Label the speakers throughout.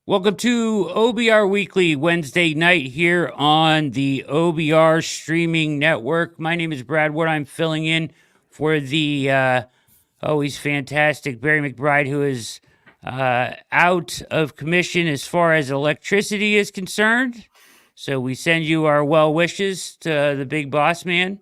Speaker 1: Welcome to OBR Weekly Wednesday night here on the OBR streaming network. My name is Brad Wood. I'm filling in for the always fantastic Barry McBride, who is out of commission as far as electricity is concerned. So we send you our well wishes to the big boss man.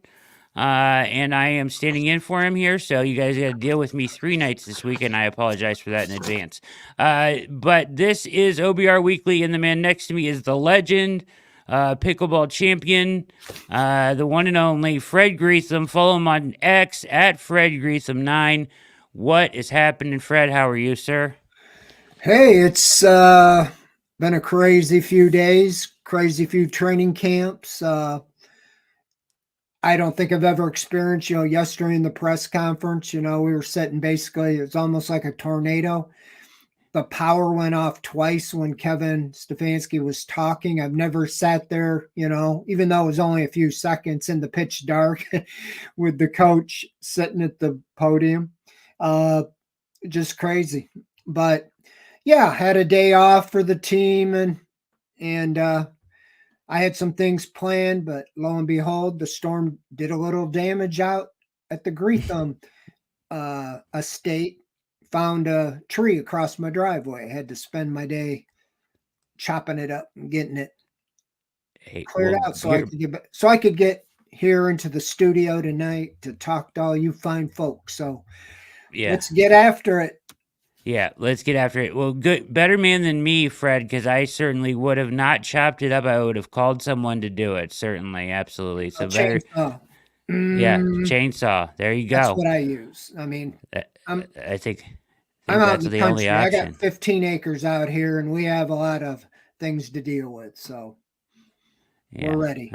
Speaker 1: And I am standing in for him here, so you guys got to deal with me 3 nights this week, and I apologize for that in advance. But this is OBR Weekly, and the man next to me is the legend, pickleball champion, the one and only Fred Greetham. Follow him on X at Fred Greetham9. What is happening, Fred? How are you, sir?
Speaker 2: Hey, it's been a crazy few days, crazy few training camps. I don't think I've ever experienced, yesterday in the press conference, we were sitting basically, it's almost like a tornado. The power went off twice when Kevin Stefanski was talking. I've never sat there, even though it was only a few seconds in the pitch dark with the coach sitting at the podium. Just crazy. But yeah, had a day off for the team and I had some things planned, but lo and behold, the storm did a little damage out at the Greetham estate. Found a tree across my driveway. I had to spend my day chopping it up and getting it cleared out so I could get here into the studio tonight to talk to all you fine folks. So
Speaker 1: Yeah.
Speaker 2: let's get after it.
Speaker 1: Yeah, let's get after it. Well, good, better man than me, Fred, because I certainly would have not chopped it up. I would have called someone to do it. Certainly, absolutely. So better,
Speaker 2: Chainsaw.
Speaker 1: yeah, chainsaw. There you
Speaker 2: That's
Speaker 1: go.
Speaker 2: what I use. I mean,
Speaker 1: I think
Speaker 2: I'm out
Speaker 1: that's
Speaker 2: in the
Speaker 1: the only
Speaker 2: country. I got
Speaker 1: option.
Speaker 2: 15 acres out here, and we have a lot of things to deal with. So we're ready.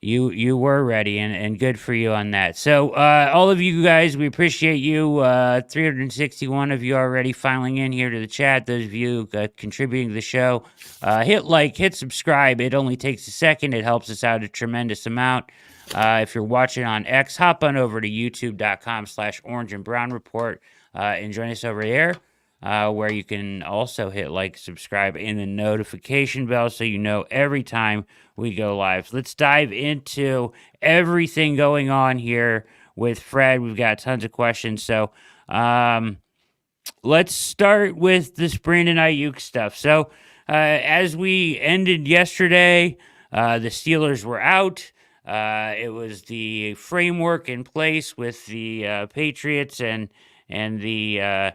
Speaker 1: You were ready, and good for you on that. So all of you guys, we appreciate you. 361 of you already filing in here to the chat. Those of you contributing to the show, hit like, hit subscribe. It only takes a second. It helps us out a tremendous amount. If you're watching on X, hop on over to youtube.com/orange and brown report and join us over there. Where you can also hit like, subscribe, and the notification bell so you know every time we go live. So let's dive into everything going on here with Fred. We've got tons of questions. So let's start with this Brandon Aiyuk stuff. So as we ended yesterday, the Steelers were out. It was the framework in place with the Patriots and the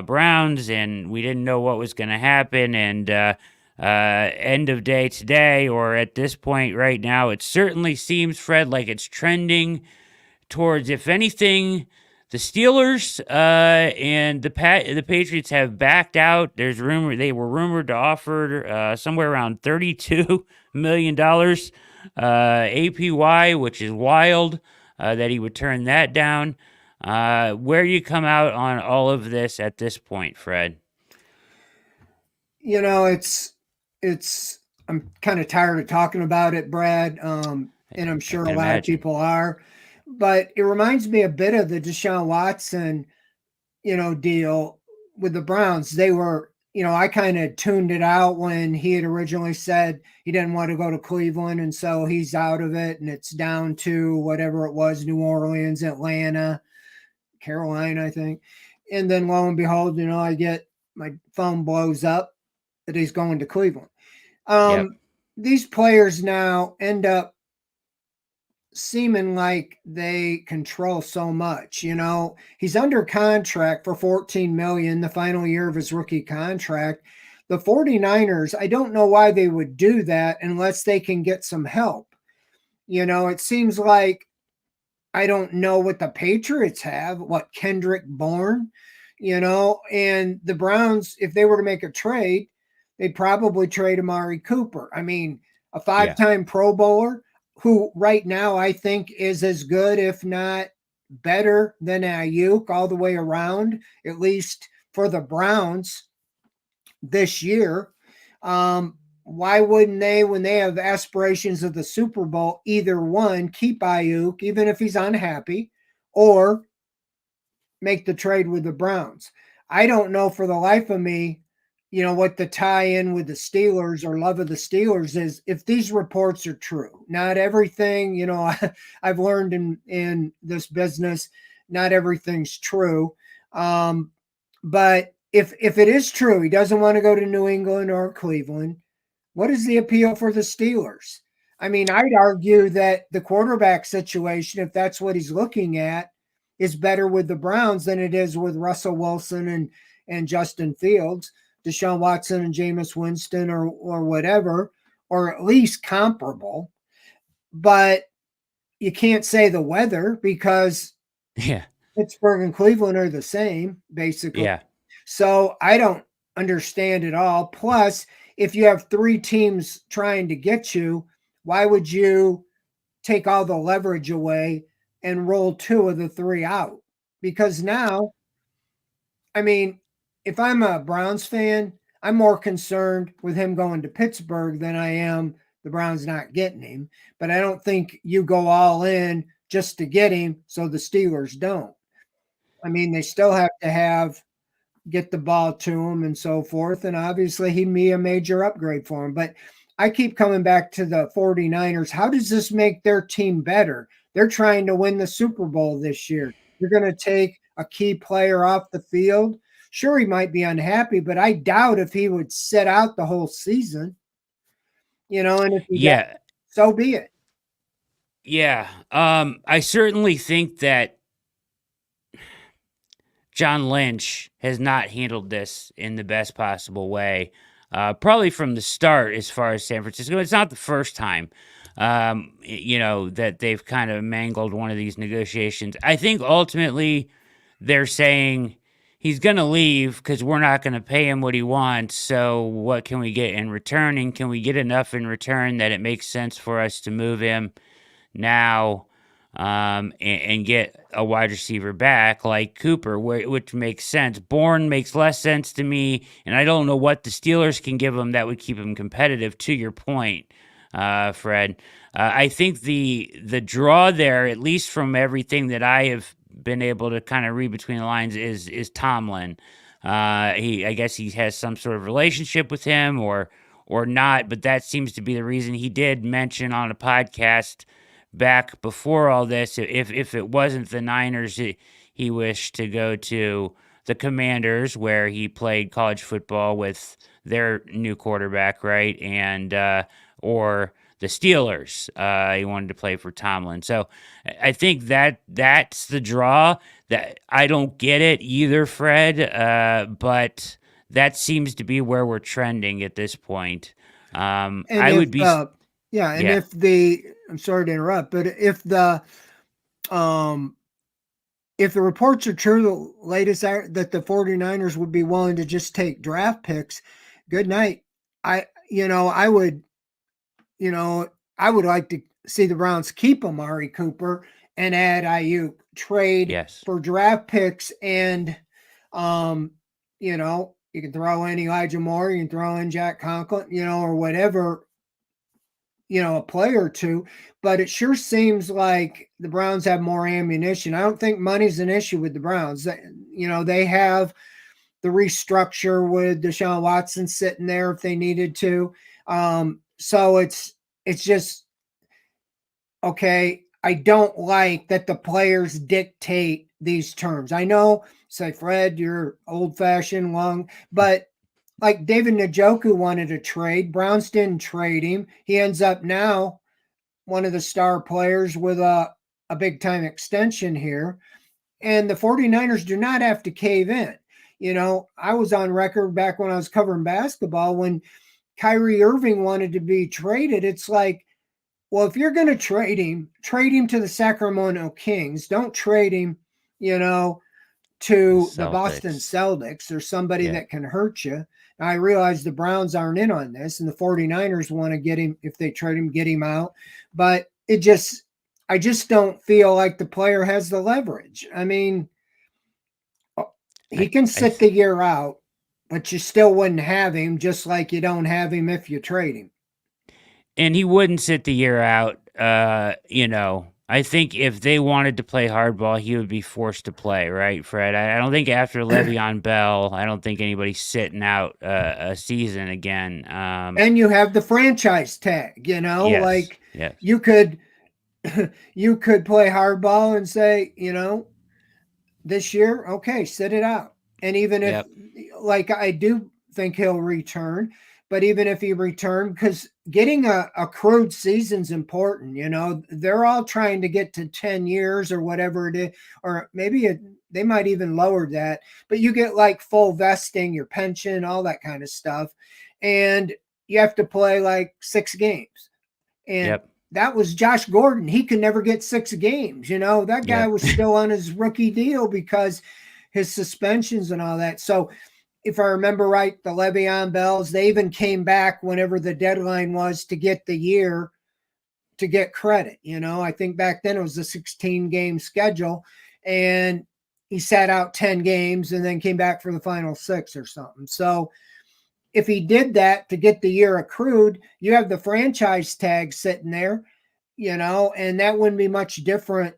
Speaker 1: Browns, and we didn't know what was going to happen. And end of day today, or at this point right now, it certainly seems, Fred, like it's trending towards, if anything, the Steelers and the Patriots have backed out. There's rumor they were rumored to offer somewhere around $32 million APY, which is wild that he would turn that down. Where do you come out on all of this at this point, Fred?
Speaker 2: I'm kind of tired of talking about it, Brad, and I'm sure a lot of people are. But it reminds me a bit of the Deshaun Watson, deal with the Browns. They were, I kind of tuned it out when he had originally said he didn't want to go to Cleveland, and so he's out of it, and it's down to whatever it was, New Orleans, Atlanta, Carolina, I think. And then lo and behold, I get my phone blows up that he's going to Cleveland. These players now end up seeming like they control so much. He's under contract for $14 million, the final year of his rookie contract. The 49ers, I don't know why they would do that unless they can get some help. It seems like, I don't know what the Patriots have, what Kendrick Bourne, and the Browns, if they were to make a trade, they'd probably trade Amari Cooper. I mean, a 5-time Pro Bowler who right now I think is as good, if not better than Aiyuk all the way around, at least for the Browns this year. Why wouldn't they, when they have aspirations of the Super Bowl, either one, keep Aiyuk, even if he's unhappy, or make the trade with the Browns? I don't know for the life of me what the tie-in with the Steelers or love of the Steelers is, if these reports are true. Not everything, I've learned in this business, not everything's true. But if it is true, he doesn't want to go to New England or Cleveland, what is the appeal for the Steelers? I mean, I'd argue that the quarterback situation, if that's what he's looking at, is better with the Browns than it is with Russell Wilson and Justin Fields, Deshaun Watson and Jameis Winston, or whatever, or at least comparable. But you can't say the weather, because Pittsburgh and Cleveland are the same, basically.
Speaker 1: Yeah.
Speaker 2: So I don't understand it all. Plus, if you have three teams trying to get you, why would you take all the leverage away and roll two of the three out? Because now, I mean, if I'm a Browns fan, I'm more concerned with him going to Pittsburgh than I am the Browns not getting him. But I don't think you go all in just to get him so the Steelers don't. I mean, they still have to get the ball to him and so forth. And obviously he'd be a major upgrade for him. But I keep coming back to the 49ers. How does this make their team better? They're trying to win the Super Bowl this year. You're going to take a key player off the field. Sure, he might be unhappy, but I doubt if he would sit out the whole season. And if he does, so be it.
Speaker 1: Yeah. I certainly think that John Lynch has not handled this in the best possible way. Probably from the start, as far as San Francisco. It's not the first time, that they've kind of mangled one of these negotiations. I think ultimately they're saying he's going to leave because we're not going to pay him what he wants. So what can we get in return? And can we get enough in return that it makes sense for us to move him now and get a wide receiver back like Cooper, which makes sense. Bourne makes less sense to me, and I don't know what the Steelers can give him that would keep him competitive, to your point, Fred. I think the draw there, at least from everything that I have been able to kind of read between the lines, is Tomlin. I guess he has some sort of relationship with him or not, but that seems to be the reason. He did mention on a podcast back before all this, if it wasn't the Niners, he wished to go to the Commanders, where he played college football with their new quarterback, right? And or the Steelers. He wanted to play for Tomlin. So I think that's the draw. That I don't get it either, Fred. But that seems to be where we're trending at this point. Would be.
Speaker 2: I'm sorry to interrupt, but if the reports are true, the latest are that the 49ers would be willing to just take draft picks, good night. I would like to see the Browns keep Amari Cooper and add Aiyuk, trade for draft picks, and you can throw in Elijah Moore, you can throw in Jack Conklin, or whatever, a player or two. But it sure seems like the Browns have more ammunition. I don't think money's an issue with the Browns. They have the restructure with Deshaun Watson sitting there if they needed to. So it's just, okay, I don't like that the players dictate these terms. I know, say, Fred, you're old-fashioned, long, but like David Njoku wanted a trade. Browns didn't trade him. He ends up now one of the star players with a big-time extension here. And the 49ers do not have to cave in. I was on record back when I was covering basketball when Kyrie Irving wanted to be traded. It's like, well, if you're going to trade him to the Sacramento Kings. Don't trade him, to the Boston Celtics or somebody that can hurt you. Now, I realize the Browns aren't in on this, and the 49ers want to get him. If they trade him, get him out. But I just don't feel like the player has the leverage. I mean, he can sit the year out, but you still wouldn't have him, just like you don't have him if you trade him.
Speaker 1: And he wouldn't sit the year out, I think if they wanted to play hardball, he would be forced to play, right, Fred? I don't think after Le'Veon Bell, I don't think anybody's sitting out a season again.
Speaker 2: And you have the franchise tag,
Speaker 1: Yes,
Speaker 2: like
Speaker 1: yes,
Speaker 2: you could you could play hardball and say, this year, okay, sit it out. And even if,
Speaker 1: yep,
Speaker 2: like, I do think he'll return, but even if he returned, because getting a accrued season's important, they're all trying to get to 10 years or whatever it is, or maybe they might even lower that, but you get like full vesting, your pension, all that kind of stuff. And you have to play like 6 games. And
Speaker 1: yep,
Speaker 2: that was Josh Gordon. He could never get 6 games. That guy
Speaker 1: yep.
Speaker 2: was still on his rookie deal because his suspensions and all that. So if I remember right, the Le'Veon Bells, they even came back whenever the deadline was to get the year to get credit. I think back then it was a 16-game schedule, and he sat out 10 games and then came back for the final 6 or something. So if he did that to get the year accrued, you have the franchise tag sitting there, and that wouldn't be much different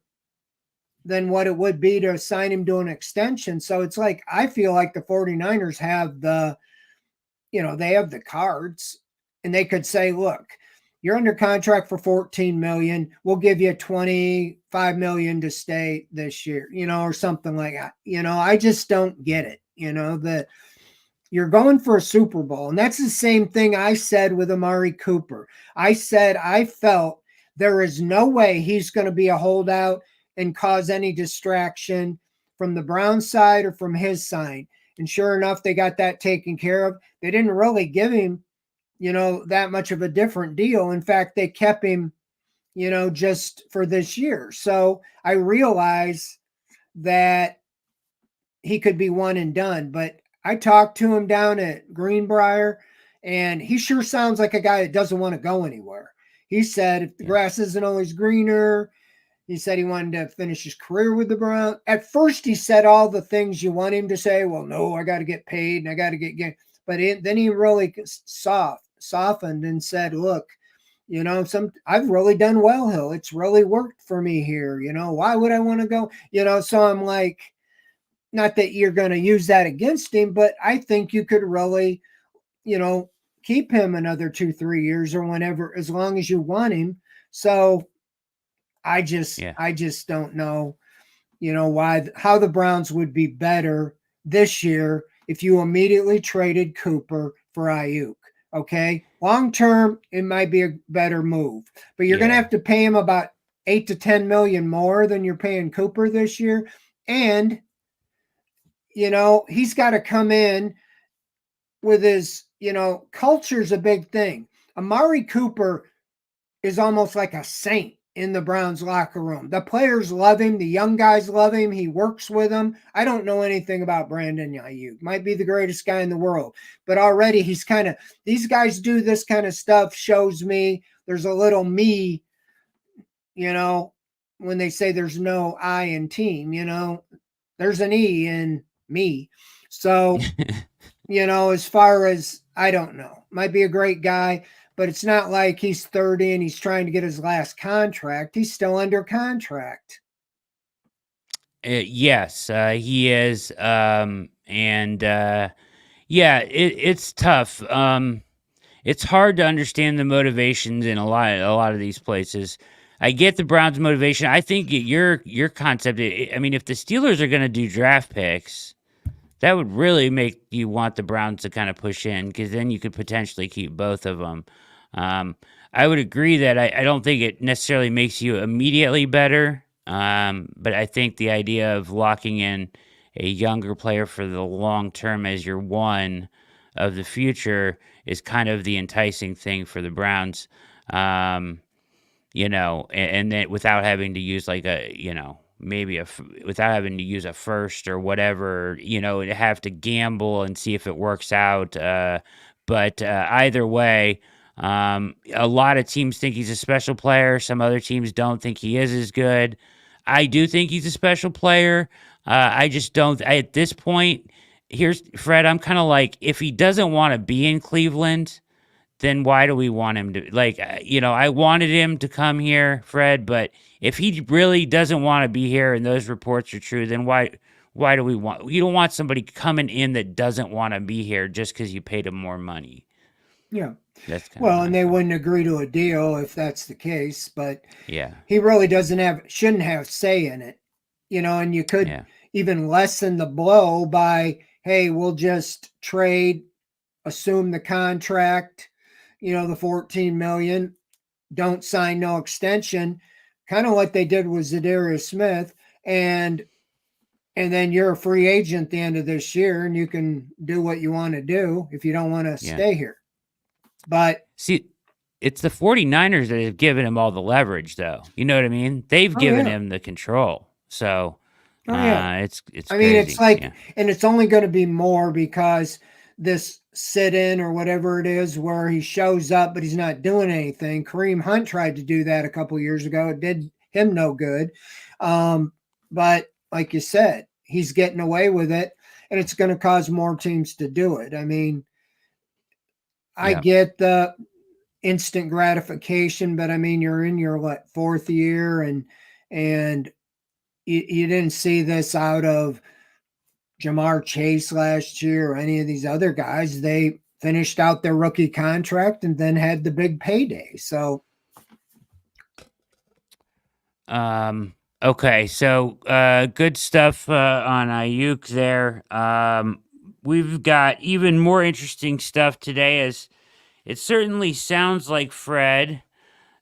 Speaker 2: than what it would be to assign him to an extension. So it's like, I feel like the 49ers have they have the cards, and they could say, look, you're under contract for 14 million. We'll give you 25 million to stay this year, or something like that. I just don't get it, that you're going for a Super Bowl. And that's the same thing I said with Amari Cooper. I said I felt there is no way he's going to be a holdout and cause any distraction from the Browns side or from his side. And sure enough, they got that taken care of. They didn't really give him, that much of a different deal. In fact, they kept him, just for this year. So I realize that he could be one and done, but I talked to him down at Greenbrier, and he sure sounds like a guy that doesn't want to go anywhere. He said if the grass isn't always greener, he said he wanted to finish his career with the Browns. At first, he said all the things you want him to say. Well, no, I got to get paid and I got to get. But then he really softened and said, look, I've really done well, Hill. It's really worked for me here. Why would I want to go? So I'm like, not that you're going to use that against him, but I think you could really, keep him another 2-3 years or whenever, as long as you want him. So I just don't know, how the Browns would be better this year if you immediately traded Cooper for Aiyuk. Okay. Long term, it might be a better move, but you're going to have to pay him about 8 to 10 million more than you're paying Cooper this year. And he's got to come in with his, culture's a big thing. Amari Cooper is almost like a saint in the Browns locker room. The players love him. The young guys love him. He works with them. I don't know anything about Brandon Aiyuk. Might be the greatest guy in the world, but already he's these guys do this kind of stuff, shows me there's a little me, when they say there's no I in team, there's an E in me. So, as far as, I don't know, might be a great guy, but it's not like he's 30 and he's trying to get his last contract. He's still under contract.
Speaker 1: Yes, he is. It's tough. It's hard to understand the motivations in a lot of these places. I get the Browns' motivation. I think your concept. I mean, if the Steelers are going to do draft picks, that would really make you want the Browns to kind of push in, because then you could potentially keep both of them. I would agree that I don't think it necessarily makes you immediately better, but I think the idea of locking in a younger player for the long term as your one of the future is kind of the enticing thing for the Browns. And then without having to use like without having to use a first or whatever, have to gamble and see if it works out. But either way, a lot of teams think he's a special player. Some other teams don't think he is as good. I do think he's a special player. I just don't. At this point, here's Fred. I'm kind of like, if he doesn't want to be in Cleveland, then why do we want him to, like, I wanted him to come here, Fred, but if he really doesn't want to be here and those reports are true, then why do we want, you don't want somebody coming in that doesn't want to be here just because you paid him more money.
Speaker 2: Yeah.
Speaker 1: That's kind of
Speaker 2: Well, and they wouldn't agree to a deal if that's the case, but
Speaker 1: yeah,
Speaker 2: he really shouldn't have say in it, and you could even lessen the blow by, hey, we'll just trade, assume the contract, the 14 million, don't sign no extension, kind of what they did with Zadarius Smith, and then you're a free agent at the end of this year, and you can do what you want to do if you don't want to stay here. But
Speaker 1: see, it's the 49ers that have given him all the leverage, though. You know what I mean? They've given him the control. So it's
Speaker 2: I mean,
Speaker 1: crazy.
Speaker 2: it's like, and it's only going to be more because this sit-in or whatever it is where he shows up but he's not doing anything. Kareem Hunt tried to do that a couple years ago. It did him no good. But like you said, he's getting away with it, and it's going to cause more teams to do it. I mean, I get the instant gratification, but I mean, you're in your fourth year, and you didn't see this out of Jamar Chase last year or any of these other guys. They finished out their rookie contract and then had the big payday. So,
Speaker 1: okay, so good stuff on Aiyuk there. We've got even more interesting stuff today, as it certainly sounds like, Fred,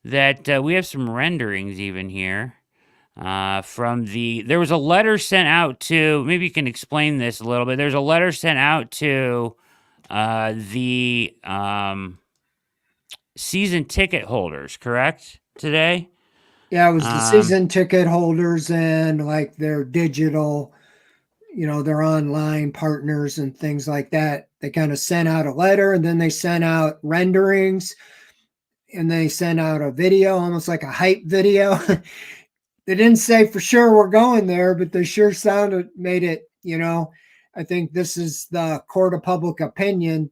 Speaker 1: that we have some renderings even here. There was a letter sent out to, maybe you can explain this a little bit. There's a letter sent out to the season ticket holders, correct? Today?
Speaker 2: Yeah, it was the season ticket holders and like their digital, their online partners and things like that. They kind of sent out a letter, and then they sent out renderings, and they sent out a video, almost like a hype video. They didn't say for sure we're going there, but they sure made it, I think this is the court of public opinion.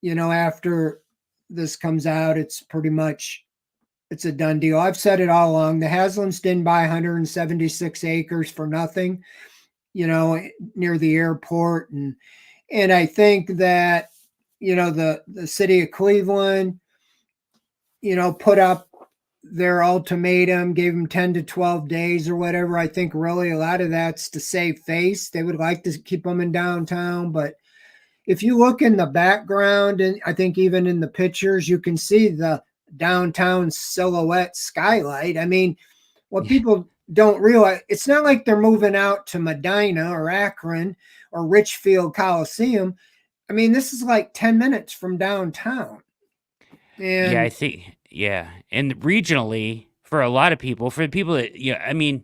Speaker 2: After this comes out, it's pretty much, it's a done deal. I've said it all along. The Haslams didn't buy 176 acres for nothing, near the airport. And I think that, the city of Cleveland, put up their ultimatum, gave them 10 to 12 days or whatever. I think really a lot of that's to save face. They would like to keep them in downtown, but if you look in the background, and I think even in the pictures, you can see the downtown silhouette skylight. I mean, what people don't realize, it's not like they're moving out to Medina or Akron or Richfield Coliseum. I mean, this is like 10 minutes from downtown. And
Speaker 1: I think, and regionally, for a lot of people, for the people that, I mean,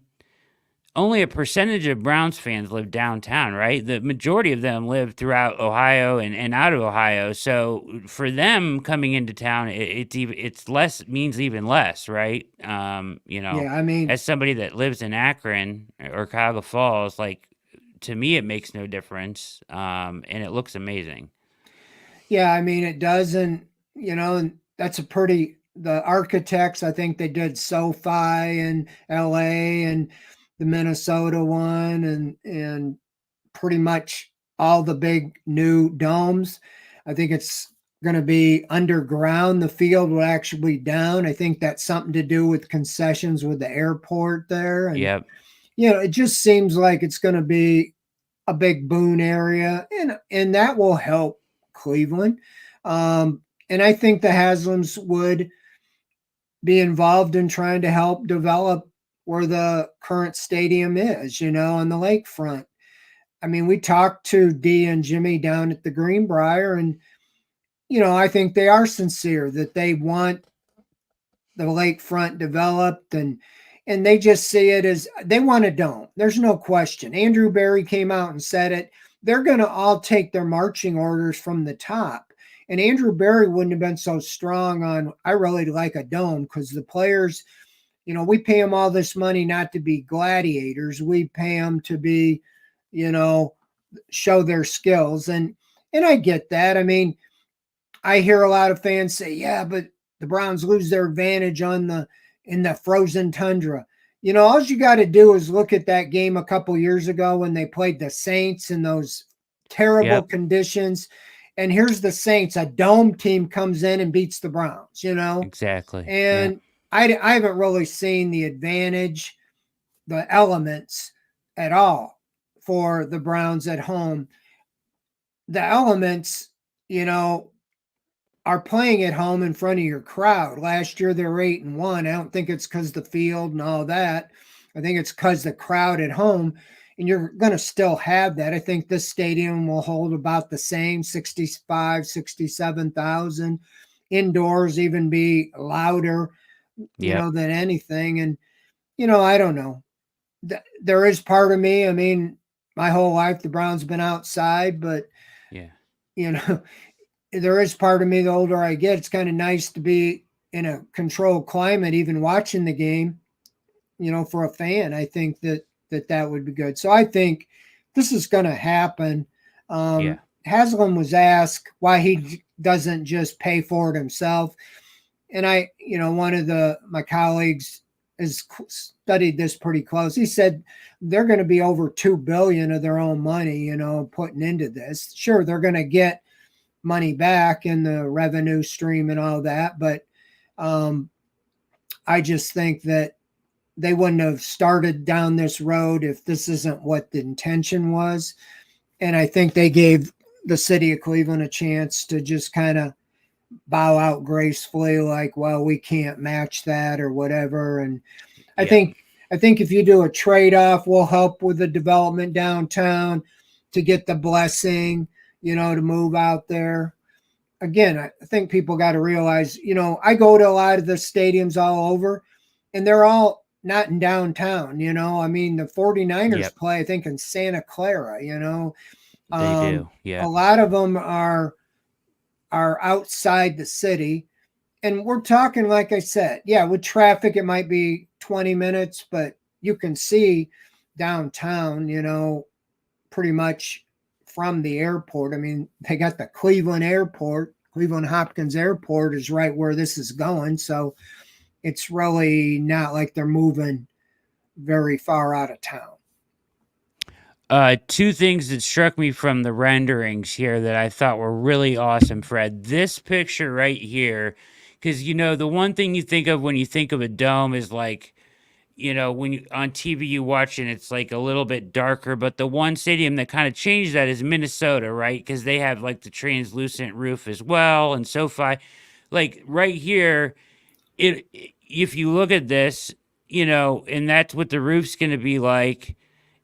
Speaker 1: only a percentage of Browns fans live downtown, right? The majority of them live throughout Ohio and out of Ohio. So for them coming into town, it's less, means even less, right?
Speaker 2: I mean,
Speaker 1: as somebody that lives in Akron or Cuyahoga Falls, like, to me, it makes no difference. And it looks amazing.
Speaker 2: Yeah, I mean, it doesn't, and that's the architects, I think they did SoFi in LA and the Minnesota one, and pretty much all the big new domes. I think it's going to be underground. The field will actually be down. I think that's something to do with concessions with the airport there. And, it just seems like it's going to be a big boon area, and that will help Cleveland. And I think the Haslams would be involved in trying to help develop where the current stadium is, on the lakefront. I mean, we talked to Dee and Jimmy down at the Greenbrier, and, I think they are sincere that they want the lakefront developed, and they just see it as they want a dome. There's no question. Andrew Berry came out and said it. They're going to all take their marching orders from the top. And Andrew Berry wouldn't have been so strong on, I really like a dome, because the players, we pay them all this money not to be gladiators. We pay them to be, show their skills. And I get that. I mean, I hear a lot of fans say, yeah, but the Browns lose their advantage in the frozen tundra. You know, all you got to do is look at that game a couple years ago when they played the Saints in those terrible conditions. And here's the Saints, a dome team comes in and beats the Browns, you know?
Speaker 1: Exactly.
Speaker 2: And I haven't really seen the advantage, the elements at all for the Browns at home. The elements, you know, are playing at home in front of your crowd. Last year they were 8-1. I don't think it's because the field and all that. I think it's because the crowd at home, and you're going to still have that. I think this stadium will hold about the same 65, 67,000. Indoors even be louder, you know, than anything. And, you know, I don't know. There is part of me, I mean, my whole life the Browns been outside, but, you know, there is part of me, the older I get, it's kind of nice to be in a controlled climate, even watching the game, you know, for a fan. I think that would be good. So I think this is going to happen. Haslam was asked why he doesn't just pay for it himself. And I, you know, one of my colleagues has studied this pretty close. He said they're going to be over $2 billion of their own money, you know, putting into this. Sure, they're going to get money back in the revenue stream and all that, but I just think that they wouldn't have started down this road if this isn't what the intention was. And I think they gave the city of Cleveland a chance to just kind of bow out gracefully, like, well, we can't match that or whatever. And I think if you do a trade-off, we'll help with the development downtown to get the blessing, you know, to move out there. Again, I think people got to realize, you know, I go to a lot of the stadiums all over, and they're all not in downtown, you know. I mean, the 49ers play, I think, in Santa Clara, you know.
Speaker 1: They do,
Speaker 2: A lot of them are outside the city. And we're talking, like I said, with traffic, it might be 20 minutes, but you can see downtown, you know, pretty much from the airport. I mean, they got the Cleveland airport. Cleveland Hopkins Airport is right where this is going. So it's really not like they're moving very far out of town.
Speaker 1: Two things that struck me from the renderings here that I thought were really awesome, Fred. This picture right here, because, you know, the one thing you think of when you think of a dome is like, you know, when you on TV you watch and it's like a little bit darker, but the one stadium that kind of changed that is Minnesota, right? Because they have like the translucent roof as well, and SoFi. Like right here, if you look at this, you know, and that's what the roof's going to be like.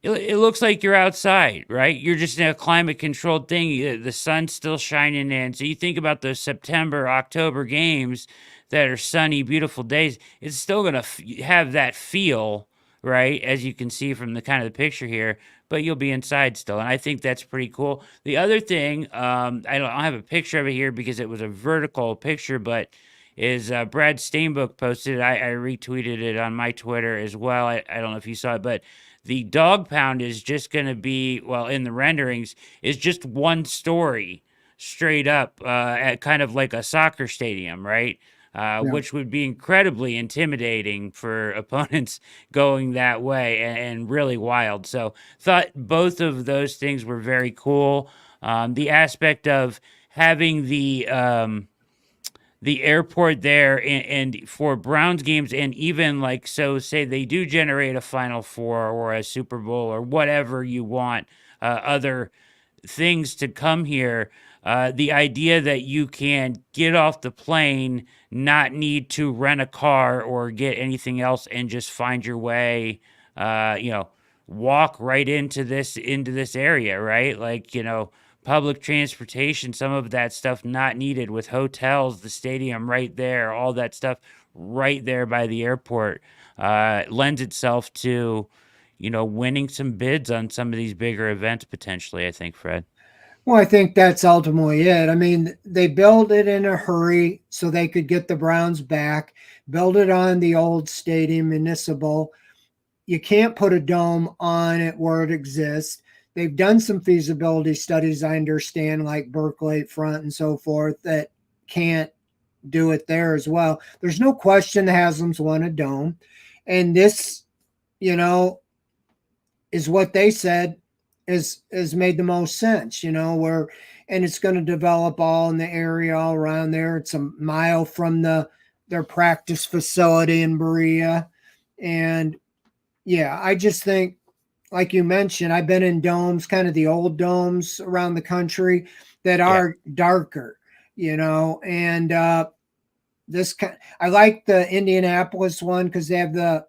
Speaker 1: It looks like you're outside, right? You're just in a climate controlled thing. The sun's still shining in. So you think about those September, October games that are sunny, beautiful days. It's still going to have that feel, right? As you can see from the kind of the picture here, but you'll be inside still. And I think that's pretty cool. The other thing, I don't have a picture of it here because it was a vertical picture, but is Brad Steinbuch posted. I retweeted it on my Twitter as well. I don't know if you saw it, but the dog pound is just going to be, well, in the renderings, is just one story straight up at kind of like a soccer stadium, right? Which would be incredibly intimidating for opponents going that way and really wild. So thought both of those things were very cool. The aspect of having the airport there and for Browns games, and even like, so say they do generate a Final Four or a Super Bowl or whatever you want, other things to come here. The idea that you can get off the plane, not need to rent a car or get anything else, and just find your way, you know, walk right into this area, right? Like, you know, public transportation, some of that stuff not needed, with hotels, the stadium right there, all that stuff right there by the airport, lends itself to, you know, winning some bids on some of these bigger events potentially, I think, Fred.
Speaker 2: Well, I think that's ultimately it. I mean, they built it in a hurry so they could get the Browns back, build it on the old stadium, municipal. You can't put a dome on it where it exists. They've done some feasibility studies, I understand, like Berkeley front and so forth, that can't do it there as well. There's no question the Haslam's won a dome, and this, is what they said is made the most sense. Where and it's going to develop all in the area all around there. It's a mile from their practice facility in Berea, and yeah, I just think, like you mentioned, I've been in domes, kind of the old domes around the country that are darker, and I like the Indianapolis one because they have the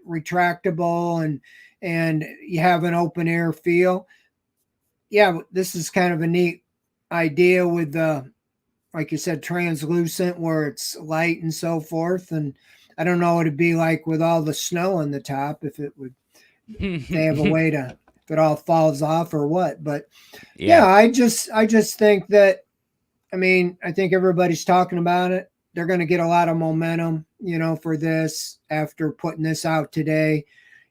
Speaker 2: retractable and you have an open air feel. Yeah, this is kind of a neat idea with the, like you said, translucent where it's light and so forth. And I don't know what it'd be like with all the snow on the top if they have a way to, if it all falls off or what. But yeah, I just think that, I think everybody's talking about it. They're going to get a lot of momentum, for this after putting this out today,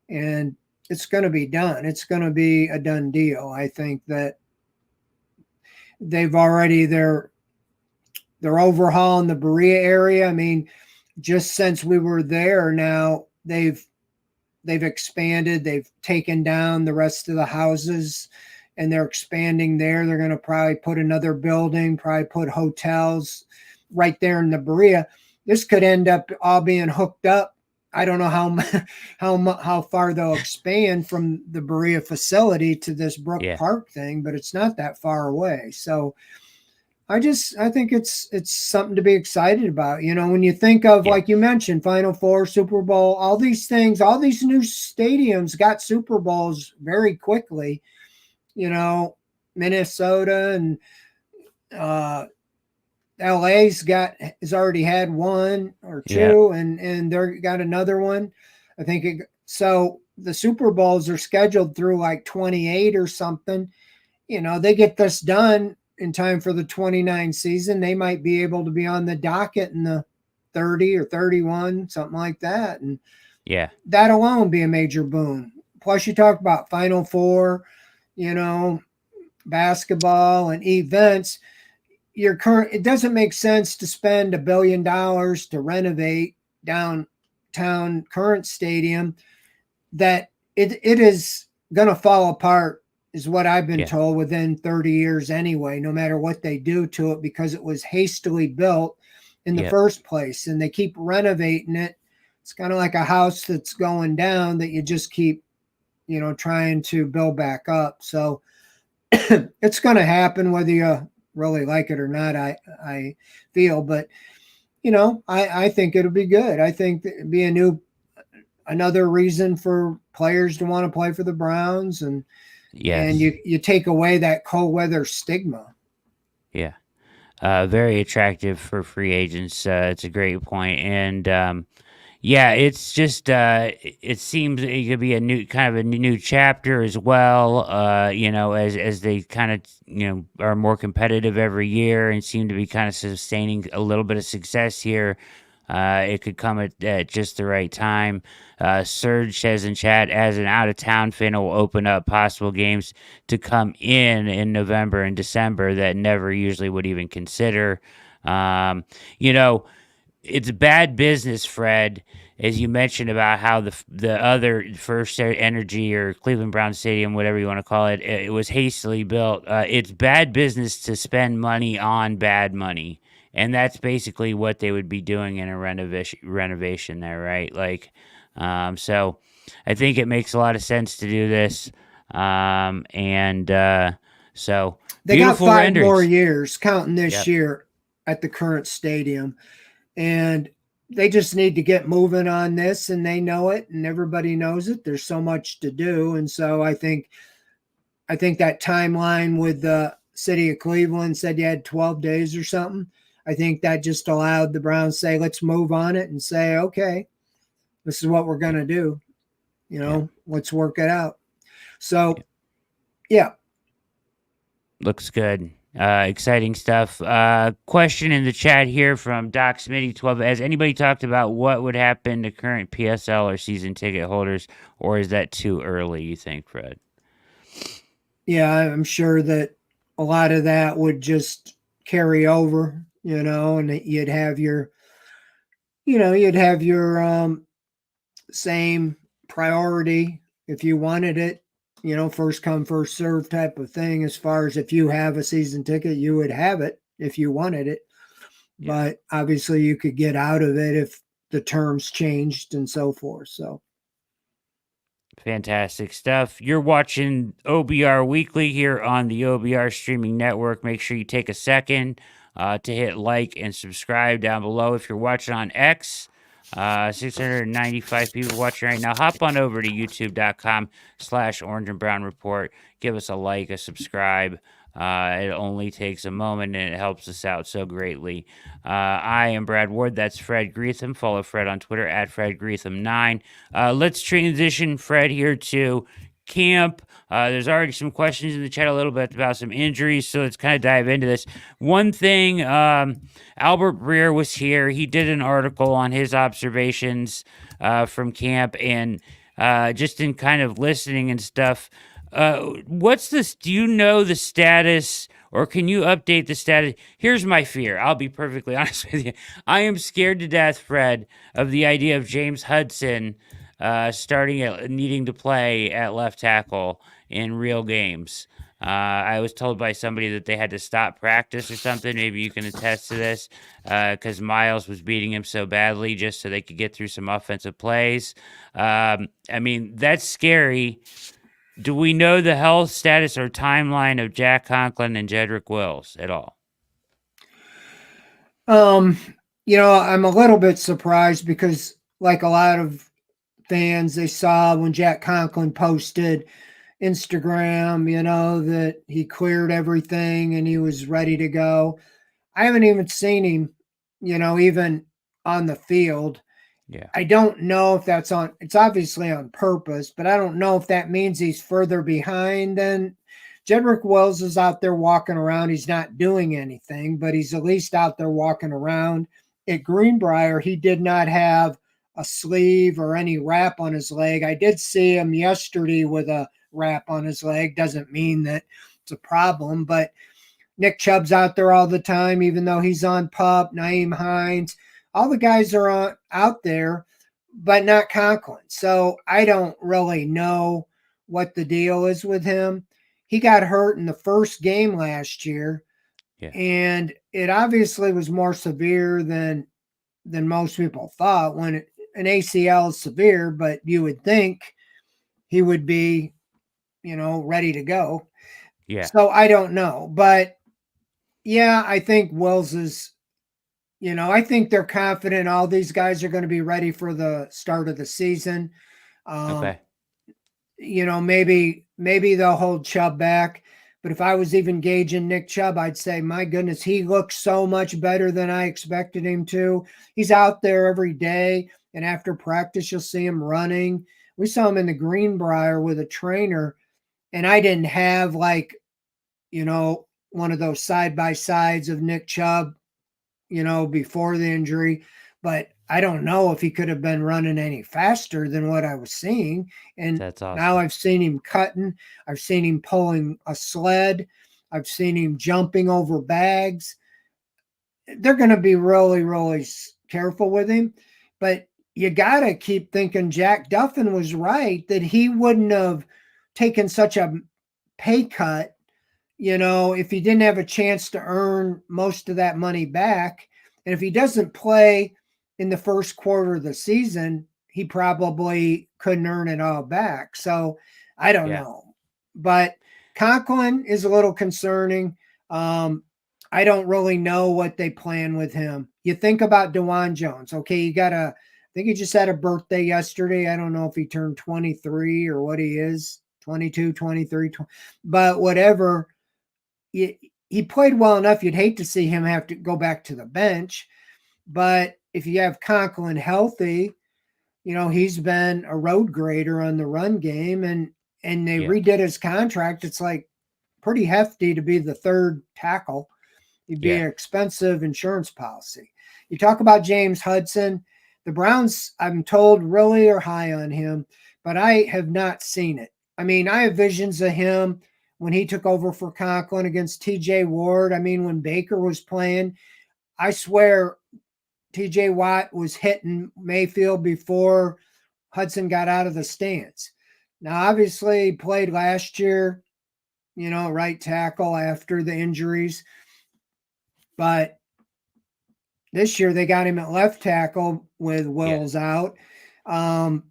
Speaker 2: and it's going to be done. It's going to be a done deal. I think that they've already they're overhauling the Berea area. Just since we were there, now they've expanded. They've taken down the rest of the houses, and they're expanding there. They're going to probably put another building, probably put hotels right there in the Berea. This could end up all being hooked up. I don't know how far they'll expand from the Berea facility to this Brook Park thing, but it's not that far away. So I think it's something to be excited about. When you think of, like you mentioned, Final Four, Super Bowl, all these things, all these new stadiums got Super Bowls very quickly. Minnesota and LA's has already had one or two, and they're got another one. I think so. The Super Bowls are scheduled through like 28 or something. They get this done in time for the 29 season. They might be able to be on the docket in the 30 or 31, something like that. And that alone be a major boon. Plus, you talk about Final Four, basketball and events. It doesn't make sense to spend $1 billion to renovate downtown current stadium that it is going to fall apart, is what I've been told, within 30 years anyway, no matter what they do to it, because it was hastily built in the first place, and they keep renovating it. It's kind of like a house that's going down that you just keep, trying to build back up. So it's going to happen whether you really like it or not, I feel. But I think it'll be good. I think it'd be another reason for players to want to play for the Browns, and you take away that cold weather stigma.
Speaker 1: Very attractive for free agents. It's a great point. And it's just it seems it could be a new chapter as well. As they kind of are more competitive every year and seem to be kind of sustaining a little bit of success here. It could come at just the right time. Serge says in chat, as an out-of-town fan, it will open up possible games to come in November and December that never usually would even consider. It's bad business, Fred, as you mentioned about how the other First Energy or Cleveland Browns Stadium, whatever you want to call it, it was hastily built. It's bad business to spend money on bad money. And that's basically what they would be doing in a renovation there, right? Like, so I think it makes a lot of sense to do this. So
Speaker 2: they got 5 more years counting this year at the current stadium, and they just need to get moving on this, and they know it, and everybody knows it. There's so much to do, and so I think that timeline with the city of Cleveland said you had 12 days or something. I think that just allowed the Browns to say, let's move on it and say, okay, this is what we're going to do. Let's work it out. So,
Speaker 1: looks good. Exciting stuff. Question in the chat here from Doc Smitty 12. Has anybody talked about what would happen to current PSL or season ticket holders, or is that too early, you think, Fred?
Speaker 2: Yeah, I'm sure that a lot of that would just carry over, and you'd have your, you'd have your same priority if you wanted it, first come, first serve type of thing. As far as if you have a season ticket, you would have it if you wanted it.
Speaker 1: Yeah.
Speaker 2: But obviously you could get out of it if the terms changed and so forth. So
Speaker 1: fantastic stuff. You're watching OBR Weekly here on the OBR Streaming Network. Make sure you take a second to hit like and subscribe down below. If you're watching on X, 695 people watching right now. Hop on over to youtube.com/Orange and Brown Report. Give us a like, a subscribe. It only takes a moment and it helps us out so greatly. I am Brad Ward. That's Fred Greetham. Follow Fred on Twitter at FredGreetham9. Let's transition, Fred, here to camp. There's already some questions in the chat a little bit about some injuries, so let's kind of dive into this. One thing, Albert Breer was here. He did an article on his observations from camp, and just in kind of listening and stuff. What's this? Do you know the status, or can you update the status? Here's my fear. I'll be perfectly honest with you. I am scared to death, Fred, of the idea of James Hudson starting at needing to play at left tackle in real games. I was told by somebody that they had to stop practice or something. Maybe you can attest to this, because Miles was beating him so badly just so they could get through some offensive plays. I mean, that's scary. Do we know the health status or timeline of Jack Conklin and Jedrick Wills at all?
Speaker 2: I'm a little bit surprised because, like a lot of fans, they saw when Jack Conklin posted Instagram, that he cleared everything and he was ready to go. I haven't even seen him, even on the field.
Speaker 1: Yeah.
Speaker 2: I don't know if it's obviously on purpose, but I don't know if that means he's further behind than Jedrick Wills is out there walking around. He's not doing anything, but he's at least out there walking around. At Greenbrier, he did not have a sleeve or any wrap on his leg. I did see him yesterday with a wrap on his leg. Doesn't mean that it's a problem, but Nick Chubb's out there all the time, even though he's on PUP. Naeem Hines, all the guys are out there, but not Conklin. So I don't really know what the deal is with him. He got hurt in the first game last year, and it obviously was more severe than most people thought. When an ACL is severe, but you would think he would be, ready to go.
Speaker 1: Yeah.
Speaker 2: So I don't know, but yeah, I think Wills is, I think they're confident all these guys are going to be ready for the start of the season.
Speaker 1: Okay.
Speaker 2: Maybe they'll hold Chubb back. But if I was even gauging Nick Chubb, I'd say, my goodness, he looks so much better than I expected him to. He's out there every day, and after practice, you'll see him running. We saw him in the Greenbrier with a trainer, and I didn't have one of those side-by-sides of Nick Chubb, before the injury. But I don't know if he could have been running any faster than what I was seeing. And
Speaker 1: that's awesome.
Speaker 2: Now I've seen him cutting. I've seen him pulling a sled. I've seen him jumping over bags. They're going to be really, really careful with him. But you got to keep thinking Jack Duffin was right that he wouldn't have taken such a pay cut, if he didn't have a chance to earn most of that money back. And if he doesn't play in the first quarter of the season, he probably couldn't earn it all back. So I don't know. But Conklin is a little concerning. I don't really know what they plan with him. You think about DeJuan Jones. Okay, I think he just had a birthday yesterday. I don't know if he turned 23 or what he is, 22, 23, 20, but whatever. He played well enough. You'd hate to see him have to go back to the bench. But if you have Conklin healthy, he's been a road grader on the run game, and they redid his contract. It's like pretty hefty to be the third tackle. It'd be an expensive insurance policy. You talk about James Hudson. The Browns, I'm told, really are high on him, but I have not seen it. I mean, I have visions of him when he took over for Conklin against TJ Ward. I mean, when Baker was playing, I swear TJ Watt was hitting Mayfield before Hudson got out of the stance. Now, obviously, he played last year, right tackle after the injuries. But this year they got him at left tackle with Wills out. And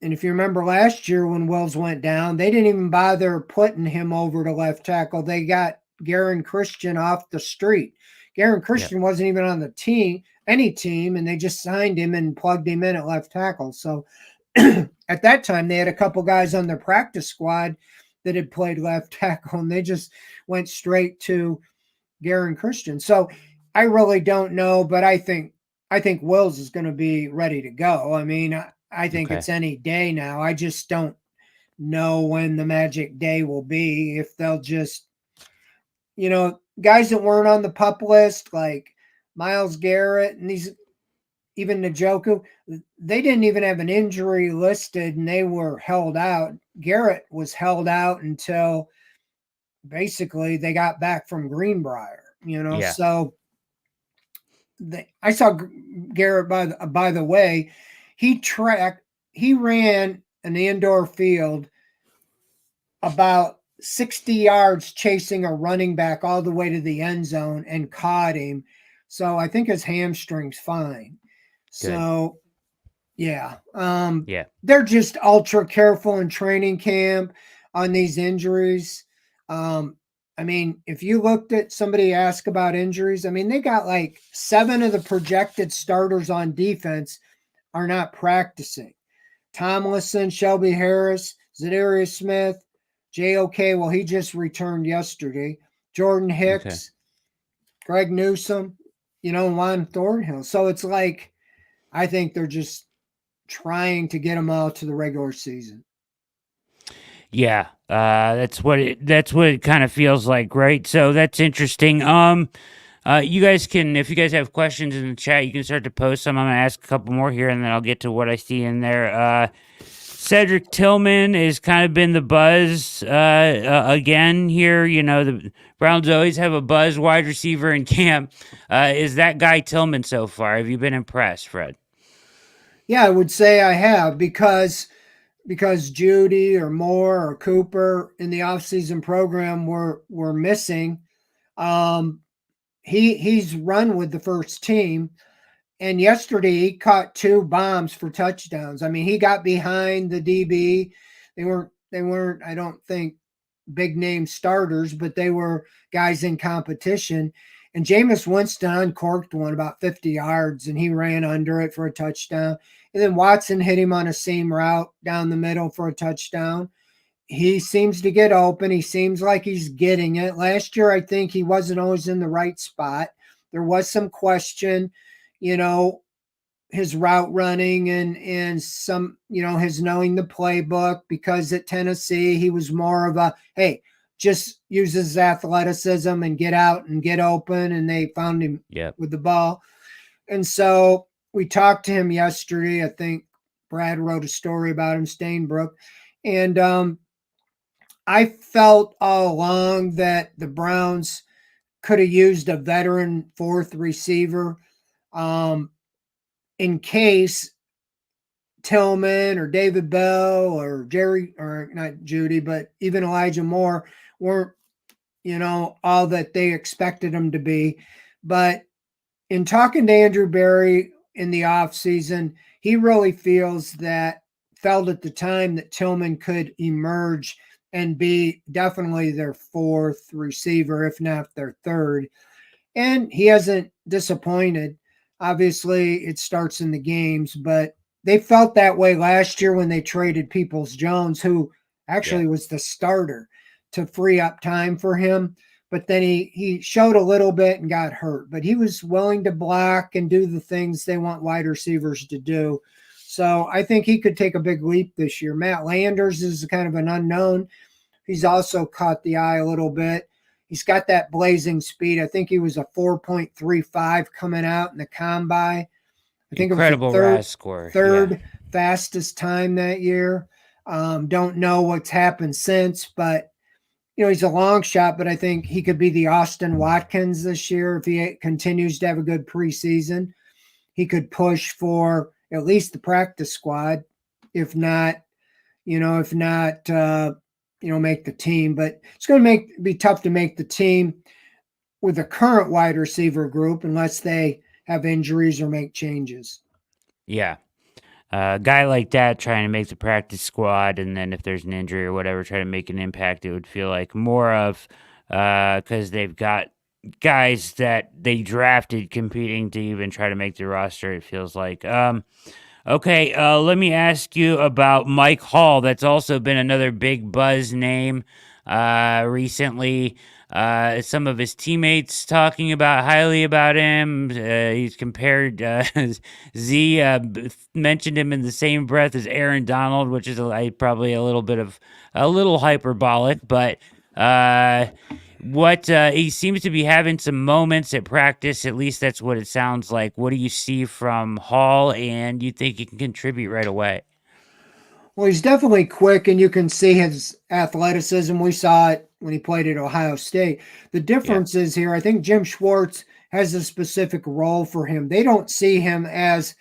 Speaker 2: if you remember last year when Wills went down, they didn't even bother putting him over to left tackle. They got Garen Christian off the street. Garen Christian wasn't even on the team, any team, and they just signed him and plugged him in at left tackle. So at that time, they had a couple guys on their practice squad that had played left tackle, and they just went straight to Garen Christian. So I really don't know, but I think Wills is going to be ready to go. I mean, I think it's any day now. I just don't know when the magic day will be. If they'll just, guys that weren't on the PUP list, like Myles Garrett and these, even Njoku, they didn't even have an injury listed and they were held out. Garrett was held out until basically they got back from Greenbrier, so I saw Garrett, by the way, he ran an indoor field about 60 yards chasing a running back all the way to the end zone and caught him. So I think his hamstring's fine. Good. So yeah. They're just ultra careful in training camp on these injuries. I mean, if you looked at somebody ask about injuries, I mean, they got like 7 of the projected starters on defense are not practicing. Tomlinson, Shelby Harris, Zadarius Smith, JOK, well, he just returned yesterday. Jordan Hicks, Greg Newsome, Juan Thornhill. So it's like, I think they're just trying to get them all to the regular season.
Speaker 1: Yeah, that's what it kind of feels like, right? So that's interesting. You guys can, if you guys have questions in the chat, you can start to post some. I'm gonna ask a couple more here, and then I'll get to what I see in there. Cedric Tillman has kind of been the buzz again here. The Browns always have a buzz wide receiver in camp. Is that guy Tillman so far? Have you been impressed, Fred?
Speaker 2: Yeah, I would say I have because Judy or Moore or Cooper in the offseason program were missing. He's run with the first team, and yesterday he caught 2 bombs for touchdowns. I mean, he got behind the DB. They weren't I don't think big name starters, but they were guys in competition. And Jameis Winston uncorked one about 50 yards, and he ran under it for a touchdown. And then Watson hit him on a seam route down the middle for a touchdown. He seems to get open. He seems like he's getting it. Last year, I think he wasn't always in the right spot. There was some question, his route running and some, his knowing the playbook, because at Tennessee, he was more of a, hey, just use his athleticism and get out and get open. And they found him with the ball. And so we talked to him yesterday. I think Brad wrote a story about him, Stainbrook. And I felt all along that the Browns could have used a veteran 4th receiver in case Tillman or David Bell or Jerry, or not Judy, but even Elijah Moore weren't, all that they expected them to be. But in talking to Andrew Berry in the offseason, he really felt at the time that Tillman could emerge and be definitely their 4th receiver, if not their 3rd. And he hasn't disappointed. Obviously, it starts in the games, but they felt that way last year when they traded Peoples-Jones, who actually was the starter, to free up time for him. But then he showed a little bit and got hurt. But he was willing to block and do the things they want wide receivers to do. So I think he could take a big leap this year. Matt Landers is kind of an unknown. He's also caught the eye a little bit. He's got that blazing speed. I think he was a 4.35 coming out in the combine. I think
Speaker 1: incredible
Speaker 2: it was
Speaker 1: score.
Speaker 2: Third fastest time that year. Don't know what's happened since, but he's a long shot, but I think he could be the Austin Watkins this year if he continues to have a good preseason. He could push for at least the practice squad, if not, make the team. But it's going to be tough to make the team with the current wide receiver group unless they have injuries or make changes.
Speaker 1: Yeah. A guy like that trying to make the practice squad, and then if there's an injury or whatever, try to make an impact, it would feel like more of because they've got guys that they drafted competing to even try to make the roster, it feels like. Okay, let me ask you about Mike Hall. That's also been another big buzz name recently. Some of his teammates talking about highly about him. He's compared. Z mentioned him in the same breath as Aaron Donald, which is probably a little hyperbolic, but what he seems to be having some moments at practice. At least that's what it sounds like. What do you see from Hall, and you think he can contribute right away?
Speaker 2: Well, he's definitely quick, and you can see his athleticism. We saw it when he played at Ohio State. The difference is here, I think Jim Schwartz has a specific role for him. They don't see him as